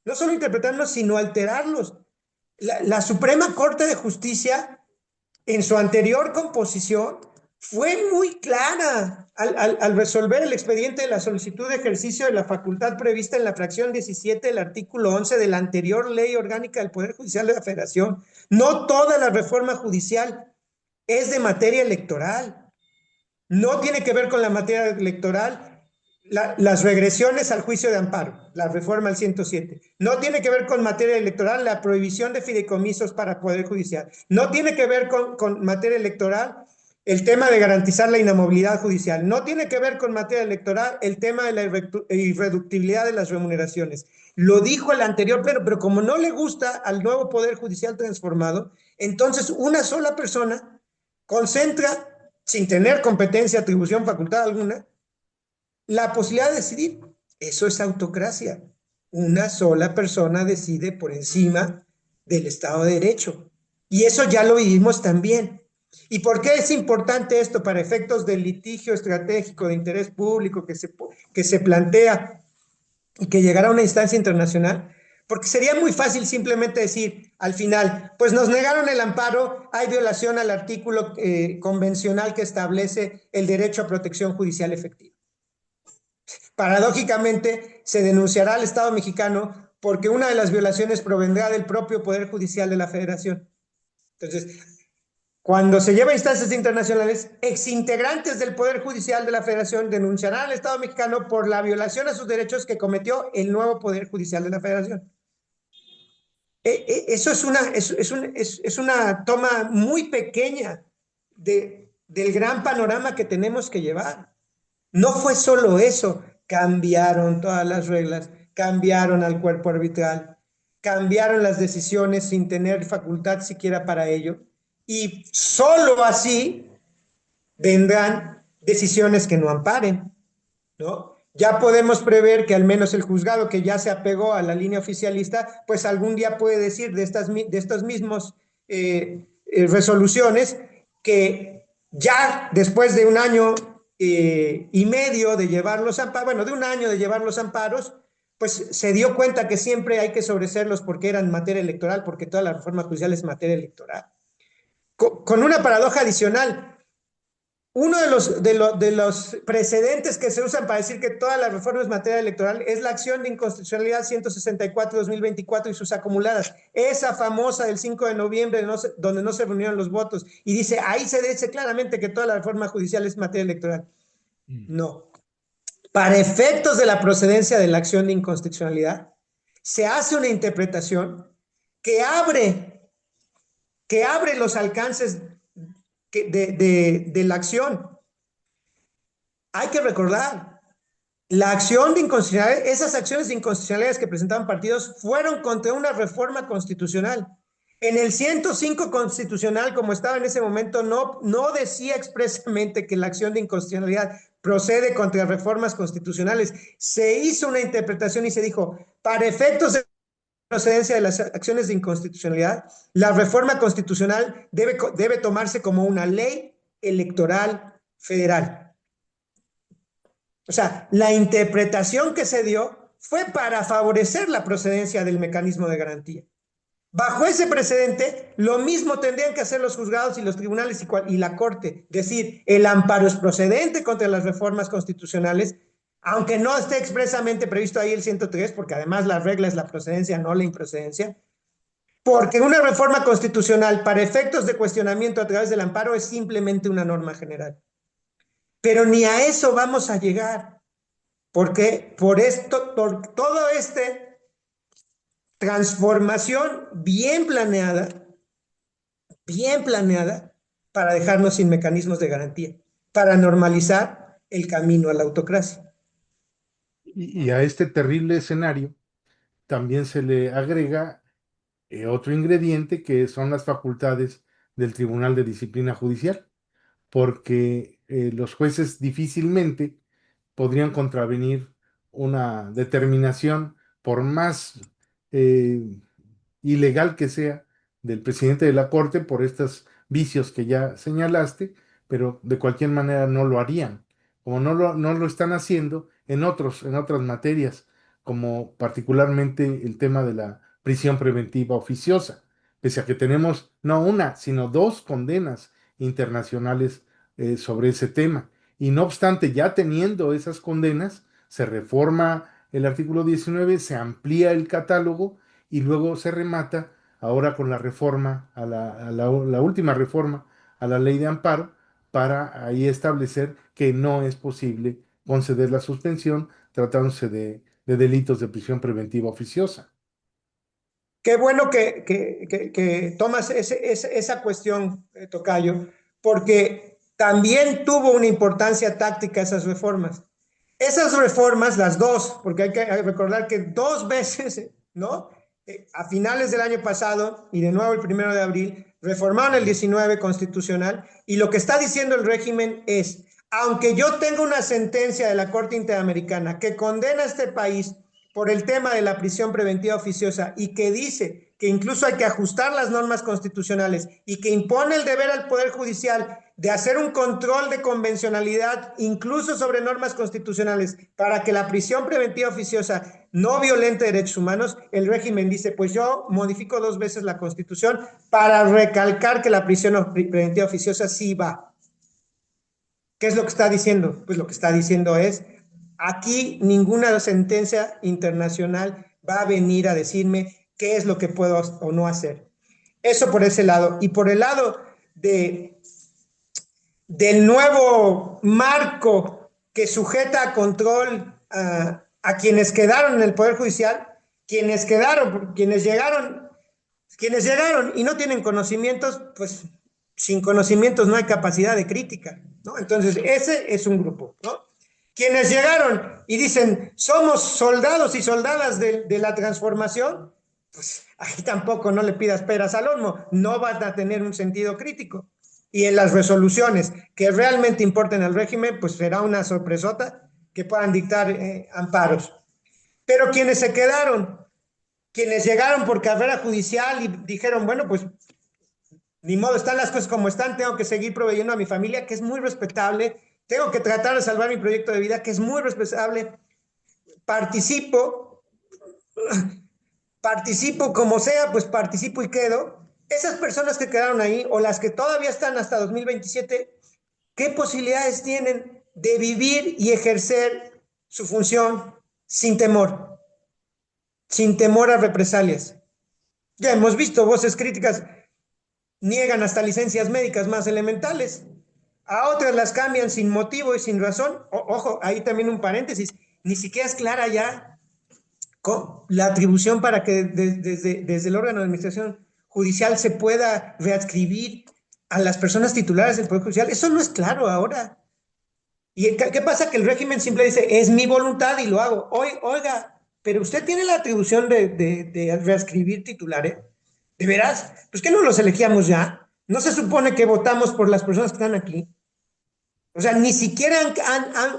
No solo interpretarlos, sino alterarlos. La Suprema Corte de Justicia, en su anterior composición, fue muy clara al resolver el expediente de la solicitud de ejercicio de la facultad prevista en la fracción 17 del artículo 11 de la anterior ley orgánica del Poder Judicial de la Federación. No toda la reforma judicial es de materia electoral. No tiene que ver con la materia electoral las regresiones al juicio de amparo, la reforma al 107. No tiene que ver con materia electoral la prohibición de fideicomisos para Poder Judicial. No tiene que ver con materia electoral el tema de garantizar la inamovilidad judicial. No tiene que ver con materia electoral el tema de la irreductibilidad de las remuneraciones. Lo dijo el anterior pleno, pero como no le gusta al nuevo Poder Judicial transformado, entonces una sola persona concentra, sin tener competencia, atribución, facultad alguna, la posibilidad de decidir. Eso es autocracia. Una sola persona decide por encima del Estado de Derecho. Y eso ya lo vivimos también. ¿Y por qué es importante esto para efectos del litigio estratégico de interés público que se plantea y que llegará a una instancia internacional? Porque sería muy fácil simplemente decir al final, pues nos negaron el amparo, hay violación al artículo convencional que establece el derecho a protección judicial efectiva. Paradójicamente, se denunciará al Estado mexicano porque una de las violaciones provendrá del propio Poder Judicial de la Federación. Entonces, Cuando se lleva a instancias internacionales, exintegrantes del Poder Judicial de la Federación denunciarán al Estado mexicano por la violación a sus derechos que cometió el nuevo Poder Judicial de la Federación. Eso es una toma muy pequeña del gran panorama que tenemos que llevar. No fue solo eso, cambiaron todas las reglas, cambiaron al cuerpo arbitral, cambiaron las decisiones sin tener facultad siquiera para ello, y solo así vendrán decisiones que no amparen, ¿no? Ya podemos prever que al menos el juzgado que ya se apegó a la línea oficialista, pues algún día puede decir de estos mismos resoluciones que ya después de un año y medio de llevar los amparos, bueno, de un año de llevar los amparos, pues se dio cuenta que siempre hay que sobreseerlos porque eran materia electoral, porque toda la reforma judicial es materia electoral. Con una paradoja adicional, uno de los precedentes que se usan para decir que toda la reforma es materia electoral es la acción de inconstitucionalidad 164-2024 y sus acumuladas. Esa famosa del 5 de noviembre donde no se reunieron los votos. Y dice, ahí se dice claramente que toda la reforma judicial es materia electoral. No. Para efectos de la procedencia de la acción de inconstitucionalidad, se hace una interpretación que abre los alcances de la acción. Hay que recordar, la acción de inconstitucionalidad, esas acciones de inconstitucionalidad que presentaban partidos fueron contra una reforma constitucional. En el 105 constitucional, como estaba en ese momento, no decía expresamente que la acción de inconstitucionalidad procede contra reformas constitucionales. Se hizo una interpretación y se dijo, para efectos de procedencia de las acciones de inconstitucionalidad, la reforma constitucional debe tomarse como una ley electoral federal. O sea, la interpretación que se dio fue para favorecer la procedencia del mecanismo de garantía. Bajo ese precedente, lo mismo tendrían que hacer los juzgados y los tribunales y la Corte. Decir, el amparo es procedente contra las reformas constitucionales, aunque no esté expresamente previsto ahí el 103, porque además la regla es la procedencia, no la improcedencia, porque una reforma constitucional para efectos de cuestionamiento a través del amparo es simplemente una norma general. Pero ni a eso vamos a llegar, porque por todo transformación bien planeada para dejarnos sin mecanismos de garantía, para normalizar el camino a la autocracia. Y a este terrible escenario también se le agrega otro ingrediente que son las facultades del Tribunal de Disciplina Judicial, porque los jueces difícilmente podrían contravenir una determinación, por más eh, ilegal que sea, del presidente de la Corte por estos vicios que ya señalaste, pero de cualquier manera no lo harían, como no lo están haciendo en otras materias, como particularmente el tema de la prisión preventiva oficiosa, pese a que tenemos no una, sino dos condenas internacionales sobre ese tema. Y no obstante, ya teniendo esas condenas, se reforma el artículo 19, se amplía el catálogo y luego se remata ahora con la reforma, la última reforma a la ley de amparo, para ahí establecer que no es posible conceder la suspensión tratándose de delitos de prisión preventiva oficiosa. Qué bueno que tomas esa cuestión, Tocayo, porque también tuvo una importancia táctica esas reformas. Esas reformas, las dos, porque hay que recordar que dos veces, ¿no? A finales del año pasado y de nuevo el 1 de abril, reformaron el 19 constitucional y lo que está diciendo el régimen es, aunque yo tenga una sentencia de la Corte Interamericana que condena a este país por el tema de la prisión preventiva oficiosa y que dice que incluso hay que ajustar las normas constitucionales y que impone el deber al Poder Judicial de hacer un control de convencionalidad, incluso sobre normas constitucionales, para que la prisión preventiva oficiosa no violente derechos humanos, el régimen dice, pues yo modifico 2 veces la Constitución para recalcar que la prisión preventiva oficiosa sí va. ¿Qué es lo que está diciendo? Pues lo que está diciendo es, aquí ninguna sentencia internacional va a venir a decirme qué es lo que puedo o no hacer. Eso por ese lado. Y por el lado de, del nuevo marco que sujeta a control a quienes quedaron en el Poder Judicial, quienes llegaron y no tienen conocimientos, pues sin conocimientos no hay capacidad de crítica, ¿no? Entonces, ese es un grupo, ¿no? Quienes llegaron y dicen, somos soldados y soldadas de la transformación, pues ahí tampoco no le pidas peras al olmo, no van a tener un sentido crítico. Y en las resoluciones que realmente importen al régimen, pues será una sorpresota que puedan dictar amparos. Pero quienes se quedaron, quienes llegaron por carrera judicial y dijeron, bueno, pues ni modo, están las cosas como están, tengo que seguir proveyendo a mi familia, que es muy respetable, tengo que tratar de salvar mi proyecto de vida, que es muy respetable, participo, participo como sea, pues participo y quedo. Esas personas que quedaron ahí o las que todavía están hasta 2027, ¿qué posibilidades tienen de vivir y ejercer su función sin temor a represalias? Ya hemos visto voces críticas, niegan hasta licencias médicas más elementales. A otras las cambian sin motivo y sin razón. Ojo, ahí también un paréntesis. Ni siquiera es clara ya la atribución para que desde el órgano de administración judicial se pueda readscribir a las personas titulares del Poder Judicial. Eso no es claro ahora. ¿Y qué pasa? Que el régimen simple dice, es mi voluntad y lo hago. Oiga, pero usted tiene la atribución de readscribir titulares. ¿De veras? Pues que no los elegíamos ya. ¿No se supone que votamos por las personas que están aquí? O sea, ni siquiera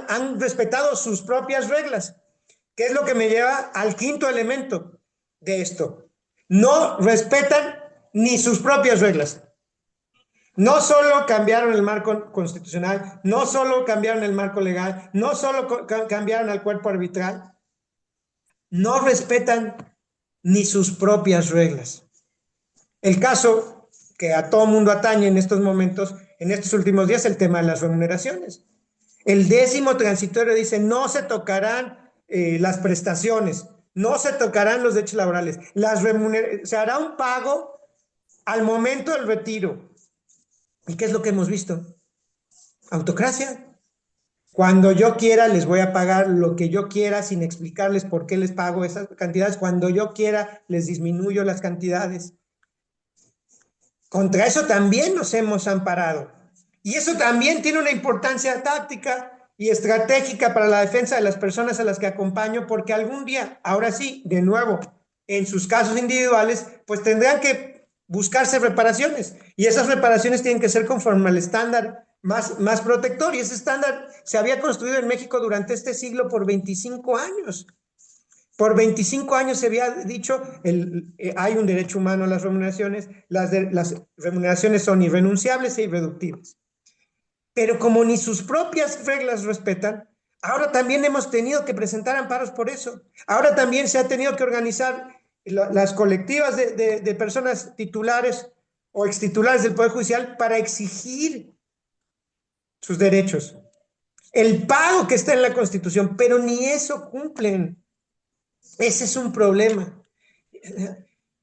han respetado sus propias reglas, que es lo que me lleva al quinto elemento de esto. No respetan ni sus propias reglas. No solo cambiaron el marco constitucional, no solo cambiaron el marco legal, no solo cambiaron al cuerpo arbitral, no respetan ni sus propias reglas. El caso que a todo mundo atañe en estos momentos, en estos últimos días, el tema de las remuneraciones. El 10º transitorio dice, no se tocarán las prestaciones, no se tocarán los derechos laborales, se hará un pago al momento del retiro. ¿Y qué es lo que hemos visto? Autocracia. Cuando yo quiera les voy a pagar lo que yo quiera sin explicarles por qué les pago esas cantidades. Cuando yo quiera les disminuyo las cantidades. Contra eso también nos hemos amparado. Y eso también tiene una importancia táctica y estratégica para la defensa de las personas a las que acompaño, porque algún día, ahora sí, de nuevo, en sus casos individuales, pues tendrán que buscarse reparaciones. Y esas reparaciones tienen que ser conforme al estándar más protector. Y ese estándar se había construido en México durante este siglo por 25 años. Por 25 años se había dicho, hay un derecho humano a las remuneraciones, las remuneraciones son irrenunciables e irreductibles. Pero como ni sus propias reglas respetan, ahora también hemos tenido que presentar amparos por eso. Ahora también se ha tenido que organizar las colectivas de personas titulares o extitulares del Poder Judicial para exigir sus derechos. El pago que está en la Constitución, pero ni eso cumplen. Ese es un problema.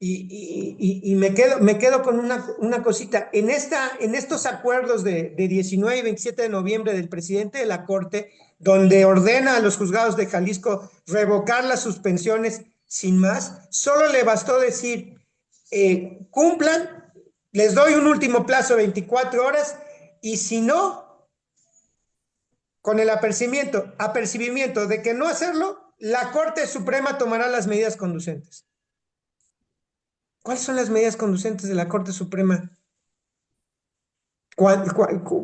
Y me quedo con una cosita. En estos acuerdos de 19 y 27 de noviembre del presidente de la Corte, donde ordena a los juzgados de Jalisco revocar las suspensiones sin más, solo le bastó decir, cumplan, les doy un último plazo de 24 horas, y si no, con el apercibimiento de que no hacerlo, la Corte Suprema tomará las medidas conducentes. ¿Cuáles son las medidas conducentes de la Corte Suprema?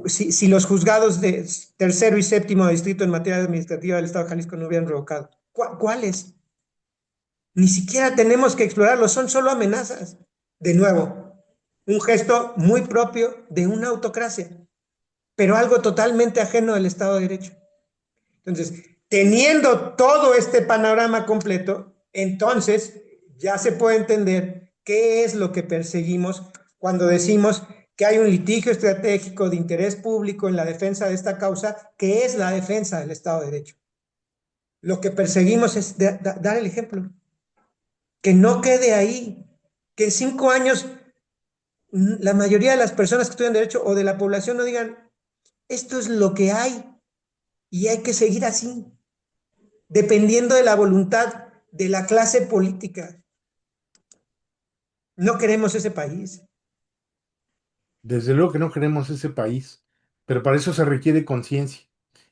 Si los juzgados de tercero y séptimo distrito en materia administrativa del Estado de Jalisco no hubieran revocado. ¿Cuáles? Ni siquiera tenemos que explorarlos, son solo amenazas. De nuevo, un gesto muy propio de una autocracia, pero algo totalmente ajeno al Estado de Derecho. Entonces, teniendo todo este panorama completo, entonces ya se puede entender qué es lo que perseguimos cuando decimos que hay un litigio estratégico de interés público en la defensa de esta causa, que es la defensa del Estado de Derecho. Lo que perseguimos es dar el ejemplo. Que no quede ahí, que en 5 años la mayoría de las personas que estudian derecho o de la población no digan, esto es lo que hay y hay que seguir así, dependiendo de la voluntad de la clase política. No queremos ese país. Desde luego que no queremos ese país, pero para eso se requiere conciencia.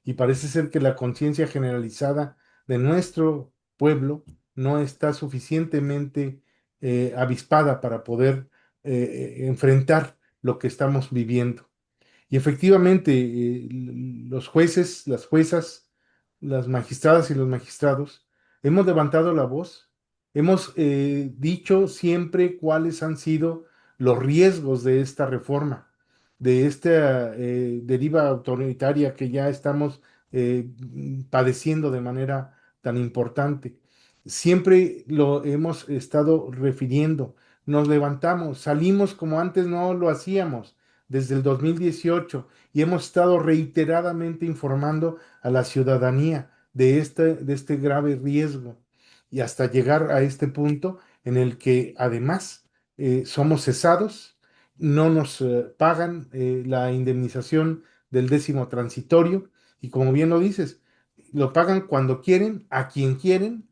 Y parece ser que la conciencia generalizada de nuestro pueblo no está suficientemente avispada para poder enfrentar lo que estamos viviendo. Y efectivamente, los jueces, las juezas, las magistradas y los magistrados hemos levantado la voz, hemos dicho siempre cuáles han sido los riesgos de esta reforma, de esta deriva autoritaria que ya estamos padeciendo de manera tan importante. Siempre lo hemos estado refiriendo, nos levantamos, salimos como antes no lo hacíamos desde el 2018 y hemos estado reiteradamente informando a la ciudadanía de este grave riesgo y hasta llegar a este punto en el que además somos cesados, no nos pagan la indemnización del décimo transitorio y como bien lo dices, lo pagan cuando quieren, a quien quieren,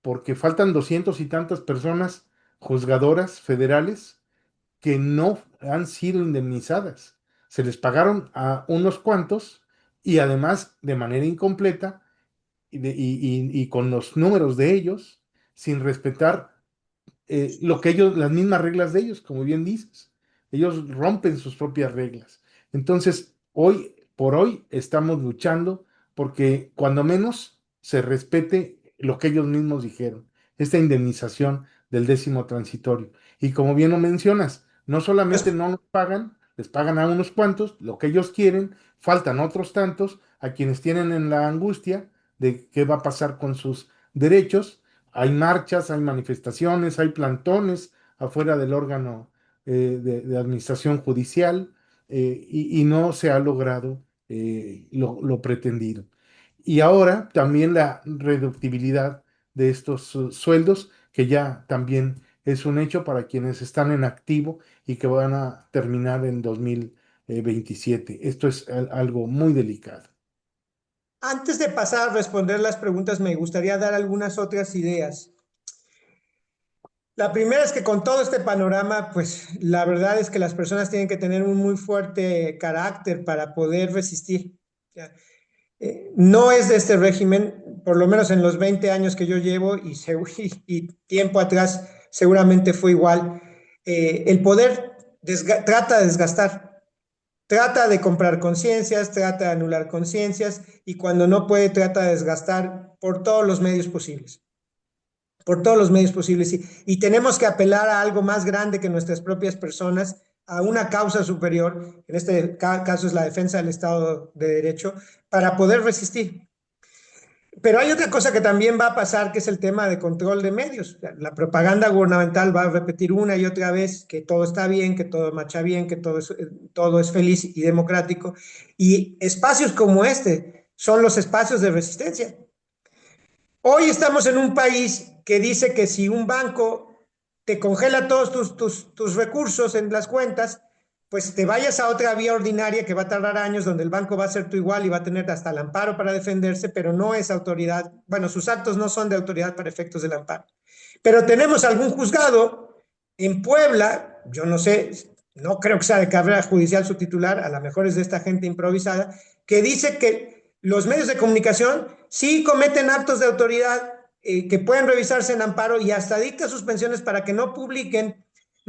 porque faltan 200 y tantas personas juzgadoras federales que no han sido indemnizadas. Se les pagaron a unos cuantos y además de manera incompleta y con los números de ellos, sin respetar lo que ellos, las mismas reglas de ellos, como bien dices. Ellos rompen sus propias reglas. Entonces, hoy por hoy estamos luchando porque cuando menos se respete lo que ellos mismos dijeron, esta indemnización del décimo transitorio. Y como bien lo mencionas, no solamente Pues, no nos pagan, les pagan a unos cuantos lo que ellos quieren, faltan otros tantos a quienes tienen en la angustia de qué va a pasar con sus derechos. Hay marchas, hay manifestaciones, hay plantones afuera del órgano de administración judicial y no se ha logrado lo pretendido. Y ahora también la reductibilidad de estos sueldos, que ya también es un hecho para quienes están en activo y que van a terminar en 2027. Esto es algo muy delicado. antes de pasar a responder las preguntas, me gustaría dar algunas otras ideas. La primera es que con todo este panorama, pues la verdad es que las personas tienen que tener un muy fuerte carácter para poder resistir. O sea, no es de este régimen, por lo menos en los 20 años que yo llevo y tiempo atrás seguramente fue igual. El poder trata de desgastar, trata de comprar conciencias, trata de anular conciencias y cuando no puede trata de desgastar por todos los medios posibles, por todos los medios posibles. Y tenemos que apelar a algo más grande que nuestras propias personas, a una causa superior, en este caso es la defensa del Estado de Derecho, para poder resistir. Pero hay otra cosa que también va a pasar, que es el tema de control de medios. La propaganda gubernamental va a repetir una y otra vez que todo está bien, que todo marcha bien, que todo es feliz y democrático. Y espacios como este son los espacios de resistencia. Hoy estamos en un país que dice que si un banco te congela todos tus recursos en las cuentas, pues te vayas a otra vía ordinaria que va a tardar años, donde el banco va a ser tu igual y va a tener hasta el amparo para defenderse, pero no es autoridad. Bueno, sus actos no son de autoridad para efectos del amparo. Pero tenemos algún juzgado en Puebla, yo no sé, no creo que sea de carrera judicial su titular, a lo mejor es de esta gente improvisada, que dice que los medios de comunicación sí cometen actos de autoridad que pueden revisarse en amparo y hasta dicta suspensiones para que no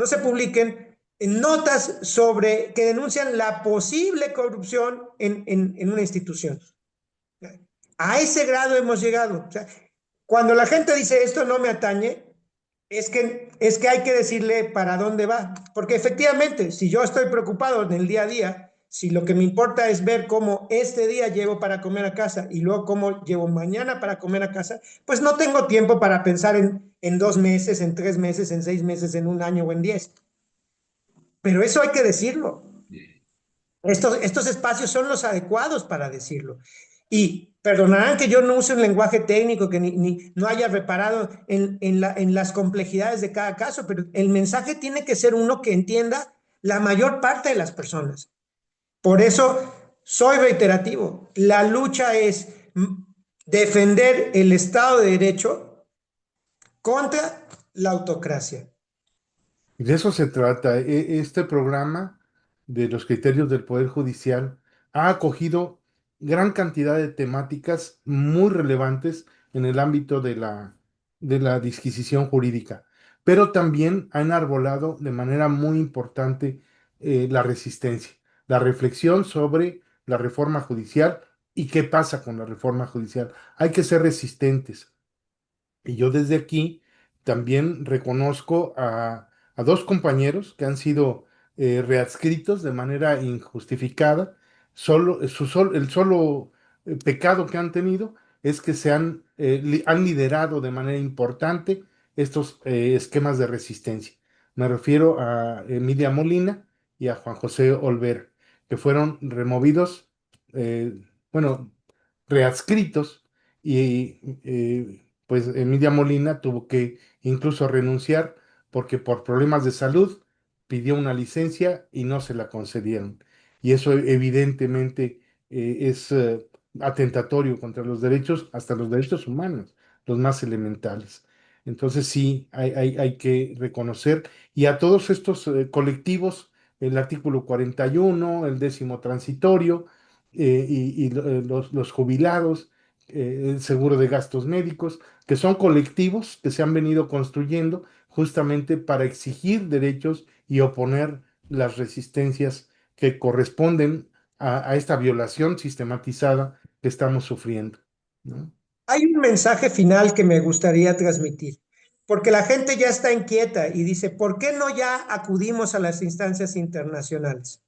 se publiquen notas sobre que denuncian la posible corrupción en una institución. A ese grado hemos llegado. O sea, cuando la gente dice esto no me atañe, es que hay que decirle para dónde va. Porque efectivamente, si yo estoy preocupado en el día a día, si lo que me importa es ver cómo este día llevo para comer a casa y luego cómo llevo mañana para comer a casa, pues no tengo tiempo para pensar en 2 meses, en 3 meses, en 6 meses, en un año o en 10. Pero eso hay que decirlo. Estos espacios son los adecuados para decirlo. Y perdonarán que yo no use un lenguaje técnico, que no haya reparado en las complejidades de cada caso, pero el mensaje tiene que ser uno que entienda la mayor parte de las personas. Por eso soy reiterativo. La lucha es defender el Estado de Derecho contra la autocracia. Y de eso se trata. Este programa de los criterios del Poder Judicial ha acogido gran cantidad de temáticas muy relevantes en el ámbito de la disquisición jurídica, pero también ha enarbolado de manera muy importante la resistencia, la reflexión sobre la reforma judicial y qué pasa con la reforma judicial. Hay que ser resistentes. Y yo desde aquí también reconozco a dos compañeros que han sido readscritos de manera injustificada. El solo pecado que han tenido es que han liderado de manera importante estos esquemas de resistencia. Me refiero a Emilia Molina y a Juan José Olvera, que fueron removidos, eh, bueno, readscritos y pues Emilia Molina tuvo que incluso renunciar porque por problemas de salud pidió una licencia y no se la concedieron. Y eso evidentemente es atentatorio contra los derechos, hasta los derechos humanos, los más elementales. Entonces sí, hay que reconocer y a todos estos colectivos, el artículo 41, el décimo transitorio, los jubilados, el seguro de gastos médicos, que son colectivos que se han venido construyendo justamente para exigir derechos y oponer las resistencias que corresponden a esta violación sistematizada que estamos sufriendo, ¿no? Hay un mensaje final que me gustaría transmitir, porque la gente ya está inquieta y dice, ¿por qué no ya acudimos a las instancias internacionales?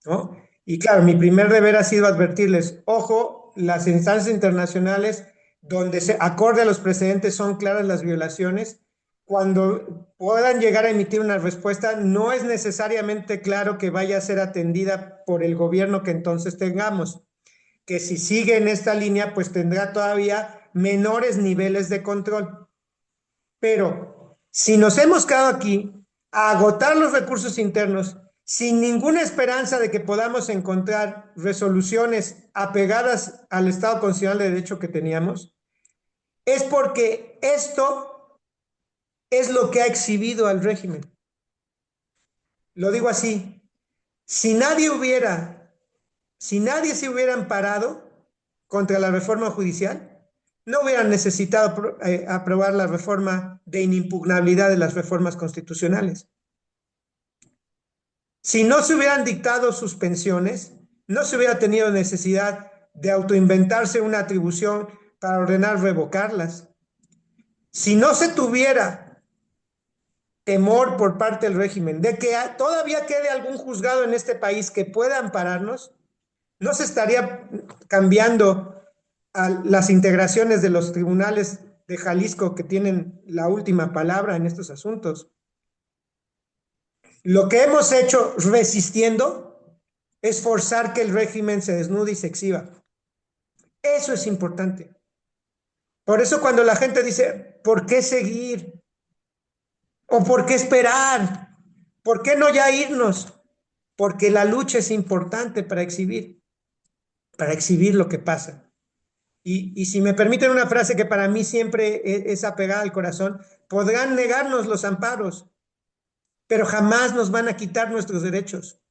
¿No? Y claro, mi primer deber ha sido advertirles, ojo, las instancias internacionales donde se acorde a los precedentes son claras las violaciones, cuando puedan llegar a emitir una respuesta, no es necesariamente claro que vaya a ser atendida por el gobierno que entonces tengamos, que si sigue en esta línea, pues tendrá todavía menores niveles de control. Pero si nos hemos quedado aquí a agotar los recursos internos sin ninguna esperanza de que podamos encontrar resoluciones apegadas al Estado constitucional de derecho que teníamos, es porque esto es lo que ha exhibido al régimen. Lo digo así, si nadie hubiera, si nadie se hubiera amparado contra la reforma judicial, no hubieran necesitado aprobar la reforma de inimpugnabilidad de las reformas constitucionales. Si no se hubieran dictado suspensiones, no se hubiera tenido necesidad de autoinventarse una atribución para ordenar revocarlas. Si no se tuviera temor por parte del régimen de que todavía quede algún juzgado en este país que pueda ampararnos, no se estaría cambiando a las integraciones de los tribunales de Jalisco que tienen la última palabra en estos asuntos. Lo que hemos hecho resistiendo es forzar que el régimen se desnude y se exhiba. Eso es importante. Por eso cuando la gente dice, ¿por qué seguir? ¿O por qué esperar? ¿Por qué no ya irnos? Porque la lucha es importante para exhibir lo que pasa. Y si me permiten una frase que para mí siempre es apegada al corazón, podrán negarnos los amparos, pero jamás nos van a quitar nuestros derechos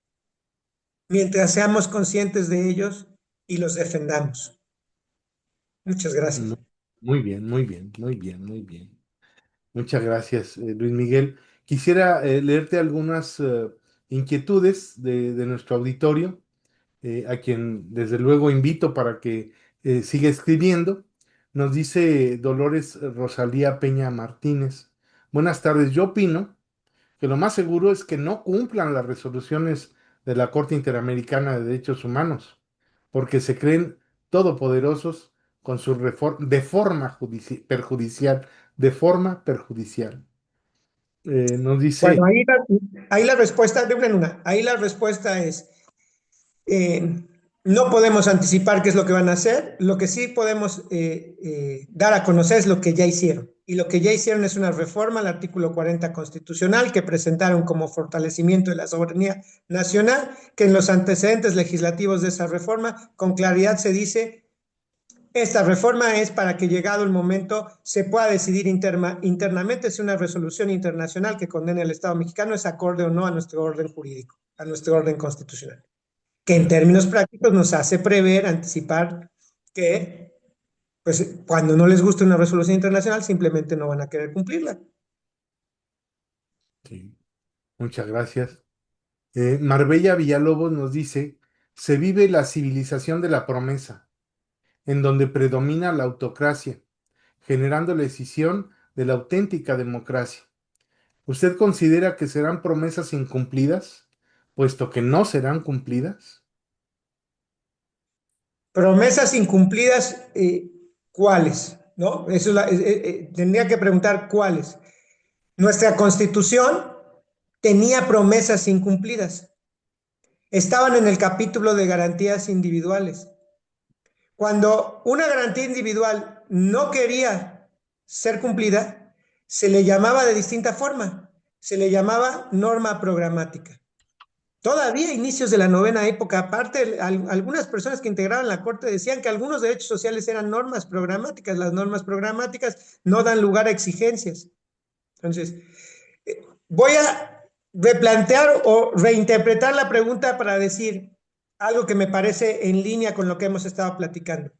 mientras seamos conscientes de ellos y los defendamos. Muchas No, gracias. muy bien, muy bien, muy bien, muy bien. Muchas gracias, Luis Miguel. Quisiera leerte algunas inquietudes de nuestro auditorio, a quien desde luego invito para que siga escribiendo. Nos dice Dolores Rosalía Peña Martínez. Buenas tardes, yo opino que lo más seguro es que no cumplan las resoluciones de la Corte Interamericana de Derechos Humanos, porque se creen todopoderosos con su perjudicial, de forma perjudicial. Nos Bueno, dice, ahí la respuesta, de una en una, ahí la respuesta es, eh, No podemos anticipar qué es lo que van a hacer. Lo que sí podemos dar a conocer es lo que ya hicieron. Y lo que ya hicieron es una reforma al artículo 40 constitucional que presentaron como fortalecimiento de la soberanía nacional, que en los antecedentes legislativos de esa reforma con claridad se dice, esta reforma es para que llegado el momento se pueda decidir internamente si una resolución internacional que condene al Estado mexicano es acorde o no a nuestro orden jurídico, a nuestro orden constitucional, que en términos prácticos nos hace prever, anticipar que pues cuando no les guste una resolución internacional simplemente no van a querer cumplirla. Sí, muchas gracias. Marbella Villalobos nos dice, se vive la civilización de la promesa, en donde predomina la autocracia, generando la escisión de la auténtica democracia. ¿Usted considera que serán promesas incumplidas, puesto que no serán cumplidas? Promesas incumplidas, ¿cuáles? ¿No? Tendría que preguntar cuáles. Nuestra constitución tenía promesas incumplidas. Estaban en el capítulo de garantías individuales. Cuando una garantía individual no quería ser cumplida, se le llamaba de distinta forma. Se le llamaba norma programática. Todavía a inicios de la novena época, aparte, algunas personas que integraban la Corte decían que algunos derechos sociales eran normas programáticas. Las normas programáticas no dan lugar a exigencias. Entonces, voy a replantear o reinterpretar la pregunta para decir algo que me parece en línea con lo que hemos estado platicando.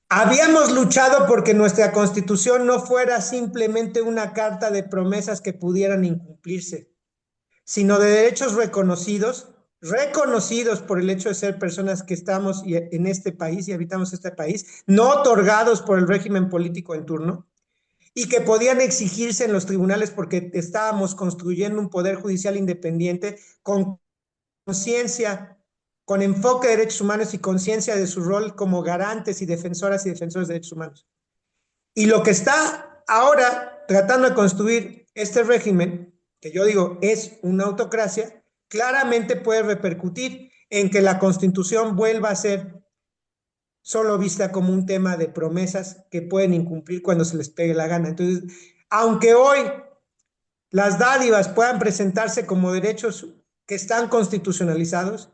Habíamos luchado porque nuestra constitución no fuera simplemente una carta de promesas que pudieran incumplirse, sino de derechos reconocidos, reconocidos por el hecho de ser personas que estamos en este país y habitamos este país, no otorgados por el régimen político en turno, y que podían exigirse en los tribunales porque estábamos construyendo un poder judicial independiente con conciencia, con enfoque de derechos humanos y conciencia de su rol como garantes y defensoras y defensores de derechos humanos. Y lo que está ahora tratando de construir este régimen, que yo digo es una autocracia, claramente puede repercutir en que la constitución vuelva a ser solo vista como un tema de promesas que pueden incumplir cuando se les pegue la gana. Entonces, aunque hoy las dádivas puedan presentarse como derechos que están constitucionalizados,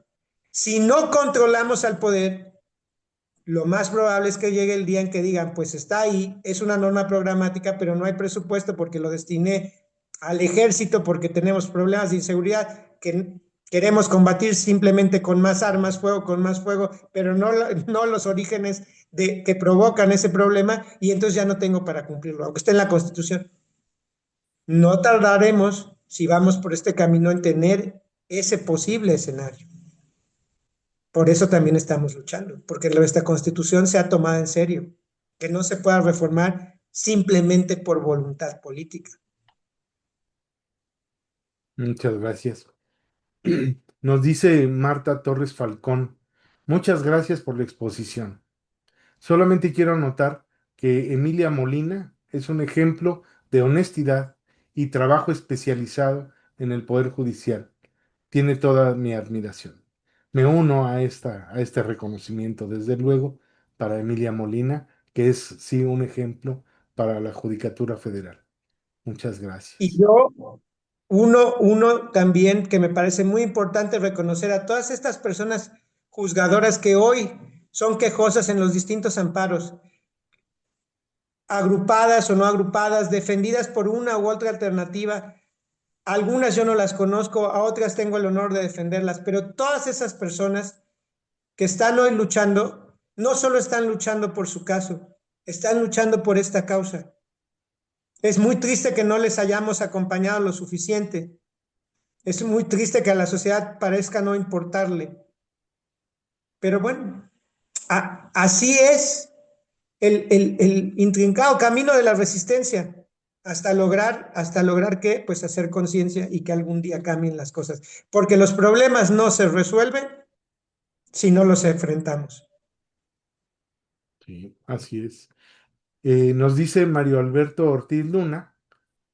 si no controlamos al poder, lo más probable es que llegue el día en que digan, pues está ahí, es una norma programática, pero no hay presupuesto porque lo destiné al ejército, porque tenemos problemas de inseguridad que queremos combatir simplemente con más armas, fuego, con más fuego, pero no los orígenes que provocan ese problema y entonces ya no tengo para cumplirlo, aunque esté en la Constitución. No tardaremos, si vamos por este camino, en tener ese posible escenario. Por eso también estamos luchando, porque nuestra constitución se ha tomado en serio, que no se pueda reformar simplemente por voluntad política. Muchas gracias. Nos dice Marta Torres Falcón, muchas gracias por la exposición. Solamente quiero anotar que Emilia Molina es un ejemplo de honestidad y trabajo especializado en el Poder Judicial. Tiene toda mi admiración. Me uno a este reconocimiento, desde luego, para Emilia Molina, que es sí un ejemplo para la Judicatura Federal. Muchas Y gracias. yo, uno también que me parece muy importante reconocer a todas estas personas juzgadoras que hoy son quejosas en los distintos amparos, agrupadas o no agrupadas, defendidas por una u otra alternativa. Algunas yo no las conozco, a otras tengo el honor de defenderlas, pero todas esas personas que están hoy luchando, no solo están luchando por su caso, están luchando por esta causa. Es muy triste que no les hayamos acompañado lo suficiente. Es muy triste que a la sociedad parezca no importarle. Pero bueno, así es el intrincado camino de la resistencia hasta lograr que, pues hacer conciencia y que algún día cambien las cosas. Porque los problemas no se resuelven si no los enfrentamos. Sí, así es. Nos dice Mario Alberto Ortiz Luna,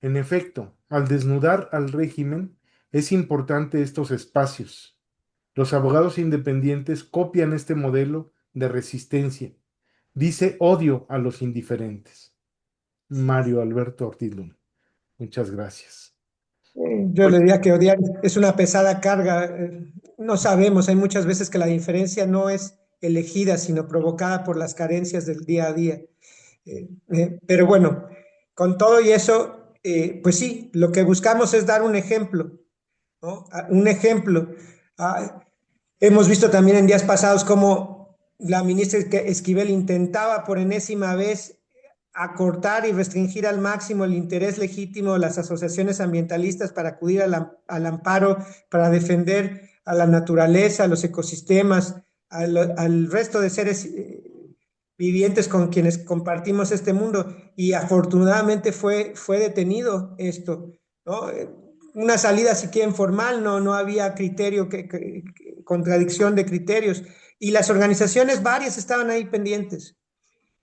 en efecto, al desnudar al régimen, es importante estos espacios. Los abogados independientes copian este modelo de resistencia. Dice odio a los indiferentes. Mario Alberto Ortiz Luna. Muchas gracias. Yo le Pues, diría que odiar es una pesada carga. No sabemos, hay muchas veces que la diferencia no es elegida, sino provocada por las carencias del día a día. Pero bueno, con todo y eso, pues sí, lo que buscamos es dar un ejemplo, ¿no? Un ejemplo. Ah, hemos visto también en días pasados cómo la ministra Esquivel intentaba por enésima vez acortar y restringir al máximo el interés legítimo de las asociaciones ambientalistas para acudir al amparo, para defender a la naturaleza, a los ecosistemas, al resto de seres vivientes con quienes compartimos este mundo. Y afortunadamente fue detenido esto, ¿no? Una salida, si quieren, formal, no había criterio, contradicción de criterios. Y las organizaciones varias estaban ahí pendientes.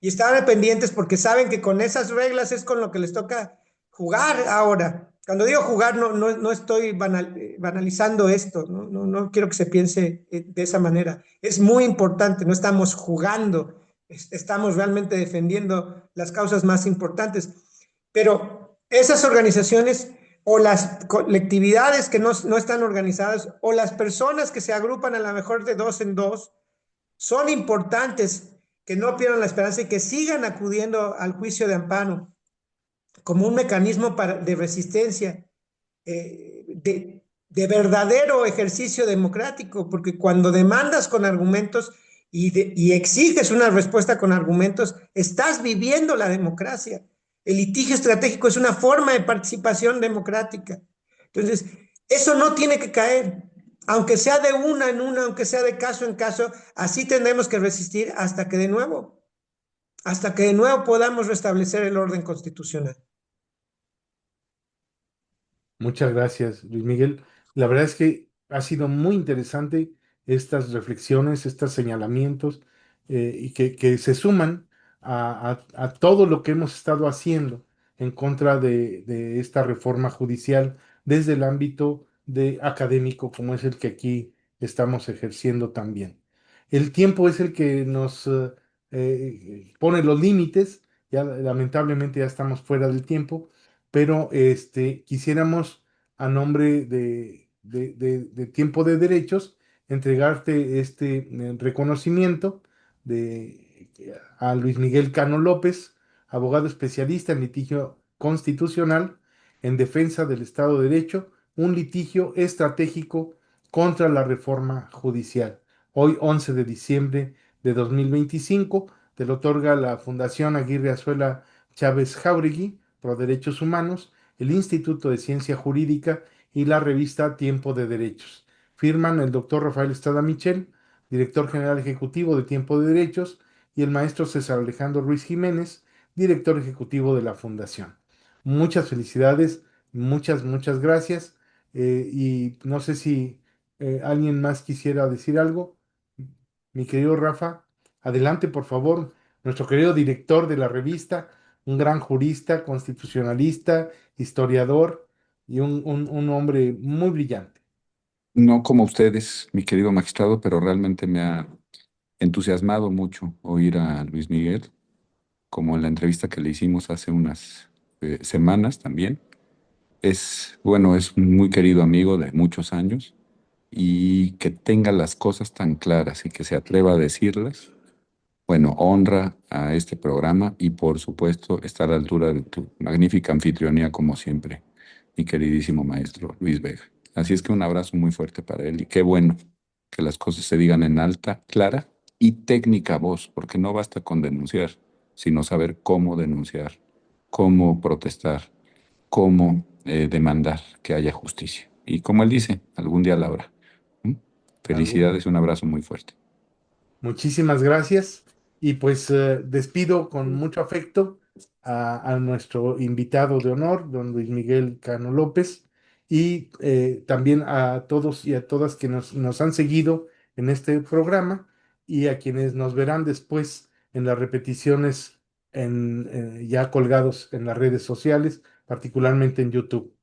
Y estaban pendientes porque saben que con esas reglas es con lo que les toca jugar ahora. Cuando digo jugar, no estoy banalizando esto, no quiero que se piense de esa manera. Es muy importante, no estamos jugando, estamos realmente defendiendo las causas más importantes. Pero esas organizaciones o las colectividades que no están organizadas o las personas que se agrupan a lo mejor de dos en dos, son importantes que no pierdan la esperanza y que sigan acudiendo al juicio de amparo como un mecanismo de resistencia, de verdadero ejercicio democrático, porque cuando demandas con argumentos y exiges una respuesta con argumentos, estás viviendo la democracia. El litigio estratégico es una forma de participación democrática. Entonces, eso no tiene que caer. Aunque sea de una en una, aunque sea de caso en caso, así tendremos que resistir hasta que de nuevo podamos restablecer el orden constitucional. muchas gracias, Luis Miguel. La verdad es que ha sido muy interesante estas reflexiones, estos señalamientos, y que se suman a todo lo que hemos estado haciendo en contra de esta reforma judicial desde el ámbito académico, como es el que aquí estamos ejerciendo también. El tiempo es el que nos pone los límites, ya lamentablemente ya estamos fuera del tiempo, pero quisiéramos a nombre de Tiempo de Derechos entregarte este reconocimiento a Luis Miguel Cano López, abogado especialista en litigio constitucional en defensa del Estado de Derecho, un litigio estratégico contra la reforma judicial. Hoy, 11 de diciembre de 2025, te lo otorga la Fundación Aguirre Azuela Chávez Jauregui, Pro Derechos Humanos, el Instituto de Ciencia Jurídica y la revista Tiempo de Derechos. Firman el doctor Rafael Estrada Michel, director general ejecutivo de Tiempo de Derechos, y el maestro César Alejandro Ruiz Jiménez, director ejecutivo de la Fundación. Muchas felicidades, muchas gracias. Y no sé si alguien más quisiera decir algo. Mi querido Rafa, adelante, por favor. Nuestro querido director de la revista, un gran jurista, constitucionalista, historiador y un hombre muy brillante. No como ustedes, mi querido magistrado, pero realmente me ha entusiasmado mucho oír a Luis Miguel, como en la entrevista que le hicimos hace unas semanas también. Bueno, es un muy querido amigo de muchos años y que tenga las cosas tan claras y que se atreva a decirlas, bueno, honra a este programa y por supuesto está a la altura de tu magnífica anfitrionía como siempre, mi queridísimo maestro Luis Vega. Así es que un abrazo muy fuerte para él y qué bueno que las cosas se digan en alta, clara y técnica voz, porque no basta con denunciar, sino saber cómo denunciar, cómo protestar, cómo demandar que haya justicia. Y como él dice, algún día la habrá. ¿Mm? Algún Felicidades y un abrazo muy fuerte. Muchísimas gracias y pues despido con mucho afecto a nuestro invitado de honor, don Luis Miguel Cano López, y también a todos y a todas que nos han seguido en este programa y a quienes nos verán después en las repeticiones ya colgados en las redes sociales, particularmente en YouTube.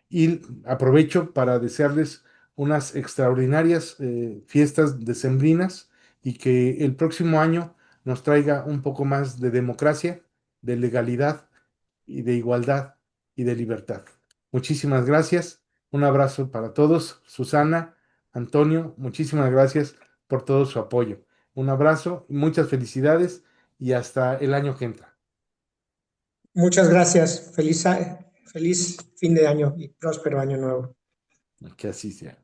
Y aprovecho para desearles unas extraordinarias fiestas decembrinas y que el próximo año nos traiga un poco más de democracia, de legalidad y de igualdad y de libertad. Muchísimas gracias. Un abrazo para todos. Susana, Antonio, muchísimas gracias por todo su apoyo. Un abrazo, muchas felicidades y hasta el año que entra. Muchas gracias. Feliz fin de año y próspero año nuevo. Que así sea.